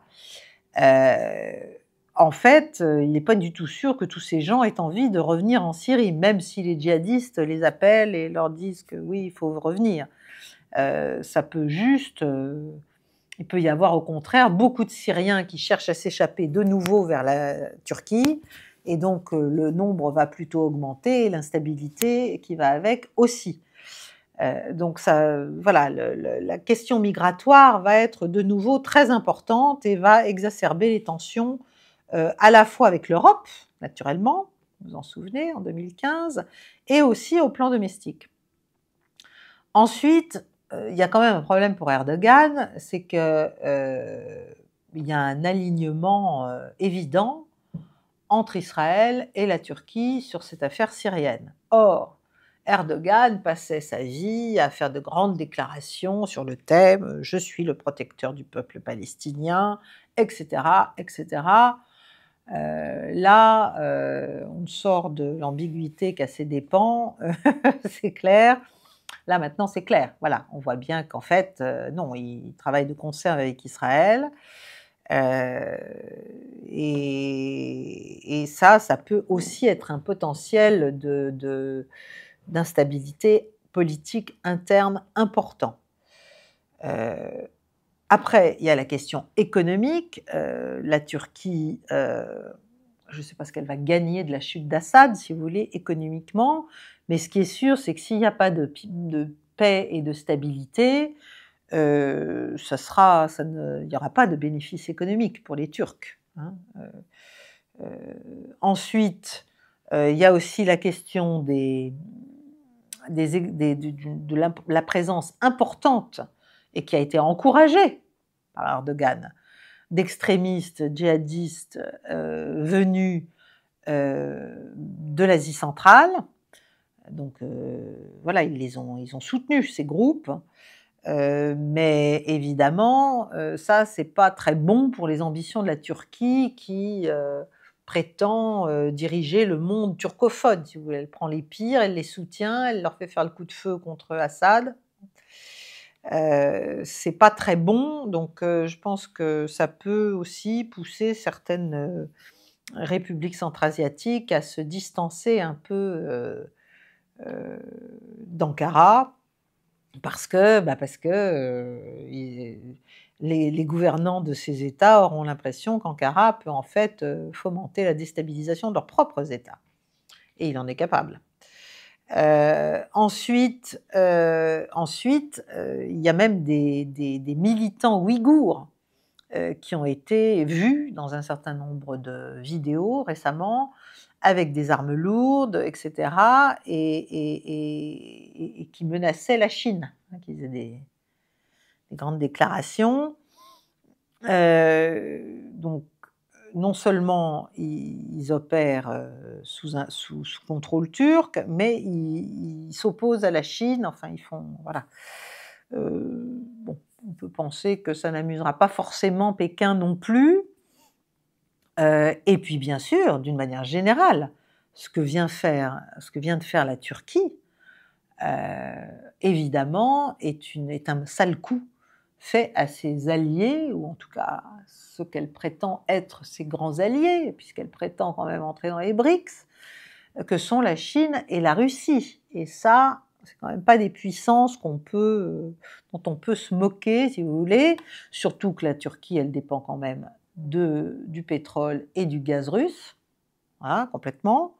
En fait, il n'est pas du tout sûr que tous ces gens aient envie de revenir en Syrie, même si les djihadistes les appellent et leur disent que oui, il faut revenir. Ça peut juste... il peut y avoir au contraire beaucoup de Syriens qui cherchent à s'échapper de nouveau vers la Turquie, et donc le nombre va plutôt augmenter, et l'instabilité qui va avec aussi. Donc ça, voilà, la question migratoire va être de nouveau très importante et va exacerber les tensions à la fois avec l'Europe, naturellement, vous vous en souvenez, en 2015, et aussi au plan domestique. Ensuite, il y a quand même un problème pour Erdogan, c'est que il y a un alignement évident entre Israël et la Turquie sur cette affaire syrienne. Or, Erdogan passait sa vie à faire de grandes déclarations sur le thème « Je suis le protecteur du peuple palestinien », etc., etc. Là, on sort de l'ambiguïté qu'à ses dépens, c'est clair. Là, maintenant, c'est clair. Voilà, on voit bien qu'en fait, non, il travaille de concert avec Israël. Et ça peut aussi être un potentiel d'instabilité politique interne important. Après, il y a la question économique. La Turquie, je ne sais pas ce qu'elle va gagner de la chute d'Assad, si vous voulez, économiquement, mais ce qui est sûr, c'est que s'il n'y a pas de paix et de stabilité, il n'y aura pas de bénéfice économique pour les Turcs. Hein. Ensuite, il y a aussi la question des de la présence importante et qui a été encouragée par Erdogan d'extrémistes djihadistes venus de l'Asie centrale. Donc voilà, ils ont soutenu ces groupes, mais évidemment, ça c'est pas très bon pour les ambitions de la Turquie qui prétend diriger le monde turcophone. Si vous voulez, elle prend les pires, elle les soutient, elle leur fait faire le coup de feu contre Assad. C'est pas très bon, donc je pense que ça peut aussi pousser certaines républiques centra-asiatiques à se distancer un peu d'Ankara, parce que les gouvernants de ces États auront l'impression qu'Ankara peut en fait fomenter la déstabilisation de leurs propres États. Et il en est capable. Ensuite, il y a même des militants ouïghours qui ont été vus dans un certain nombre de vidéos récemment, avec des armes lourdes, etc., et qui menaçaient la Chine, qui faisaient des grandes déclarations. Donc, non seulement ils opèrent sous contrôle turc, mais ils s'opposent à la Chine, enfin ils font... Voilà. Bon, on peut penser que ça n'amusera pas forcément Pékin non plus. Et puis bien sûr, d'une manière générale, ce que vient de faire la Turquie, évidemment, est un sale coup fait à ses alliés, ou en tout cas ce qu'elle prétend être ses grands alliés, puisqu'elle prétend quand même entrer dans les BRICS, que sont la Chine et la Russie. Et ça, c'est quand même pas des puissances dont on peut se moquer, si vous voulez, surtout que la Turquie, elle dépend quand même du pétrole et du gaz russe, voilà, complètement.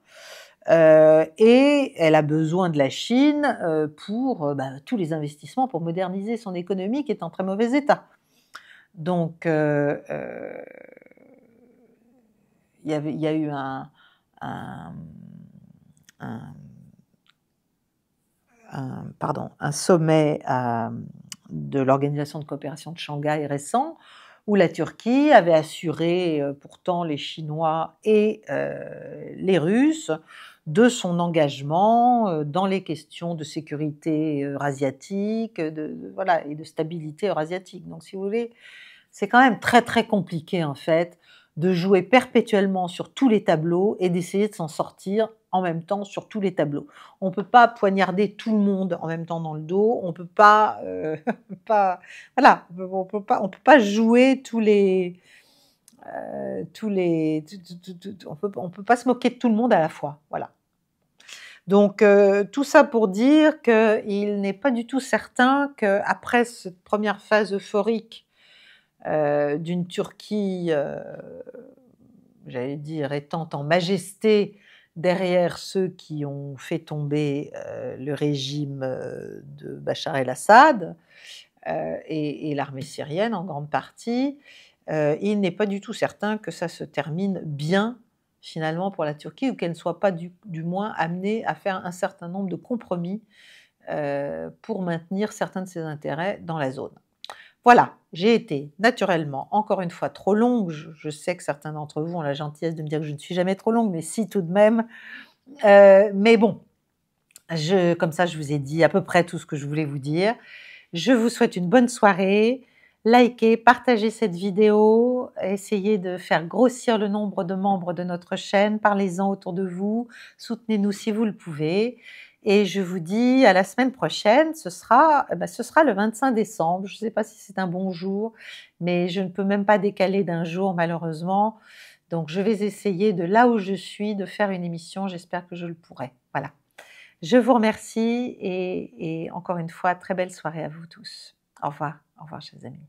Et elle a besoin de la Chine pour tous les investissements pour moderniser son économie qui est en très mauvais état. Donc, il y a eu un sommet de l'Organisation de coopération de Shanghai récent, où la Turquie avait assuré pourtant les Chinois et les Russes de son engagement dans les questions de sécurité eurasiatique, et de stabilité eurasiatique. Donc, si vous voulez, c'est quand même très très compliqué en fait de jouer perpétuellement sur tous les tableaux et d'essayer de s'en sortir en même temps sur tous les tableaux. On ne peut pas poignarder tout le monde en même temps dans le dos, on peut pas, on peut pas jouer on peut pas se moquer de tout le monde à la fois, voilà. Donc tout ça pour dire qu'il n'est pas du tout certain qu'après cette première phase euphorique d'une Turquie, j'allais dire, étant en majesté derrière ceux qui ont fait tomber le régime de Bachar el-Assad et l'armée syrienne en grande partie, il n'est pas du tout certain que ça se termine bien finalement pour la Turquie, ou qu'elle ne soit pas du moins amenée à faire un certain nombre de compromis pour maintenir certains de ses intérêts dans la zone. Voilà, j'ai été naturellement, encore une fois, trop longue. Je sais que certains d'entre vous ont la gentillesse de me dire que je ne suis jamais trop longue, mais si, tout de même. Mais bon, comme ça, je vous ai dit à peu près tout ce que je voulais vous dire. Je vous souhaite une bonne soirée. Likez, partagez cette vidéo, essayez de faire grossir le nombre de membres de notre chaîne, parlez-en autour de vous, soutenez-nous si vous le pouvez. Et je vous dis à la semaine prochaine, ce sera le 25 décembre. Je ne sais pas si c'est un bon jour, mais je ne peux même pas décaler d'un jour malheureusement. Donc je vais essayer de là où je suis de faire une émission, j'espère que je le pourrai. Voilà. Je vous remercie et encore une fois, très belle soirée à vous tous. Au revoir, chers amis.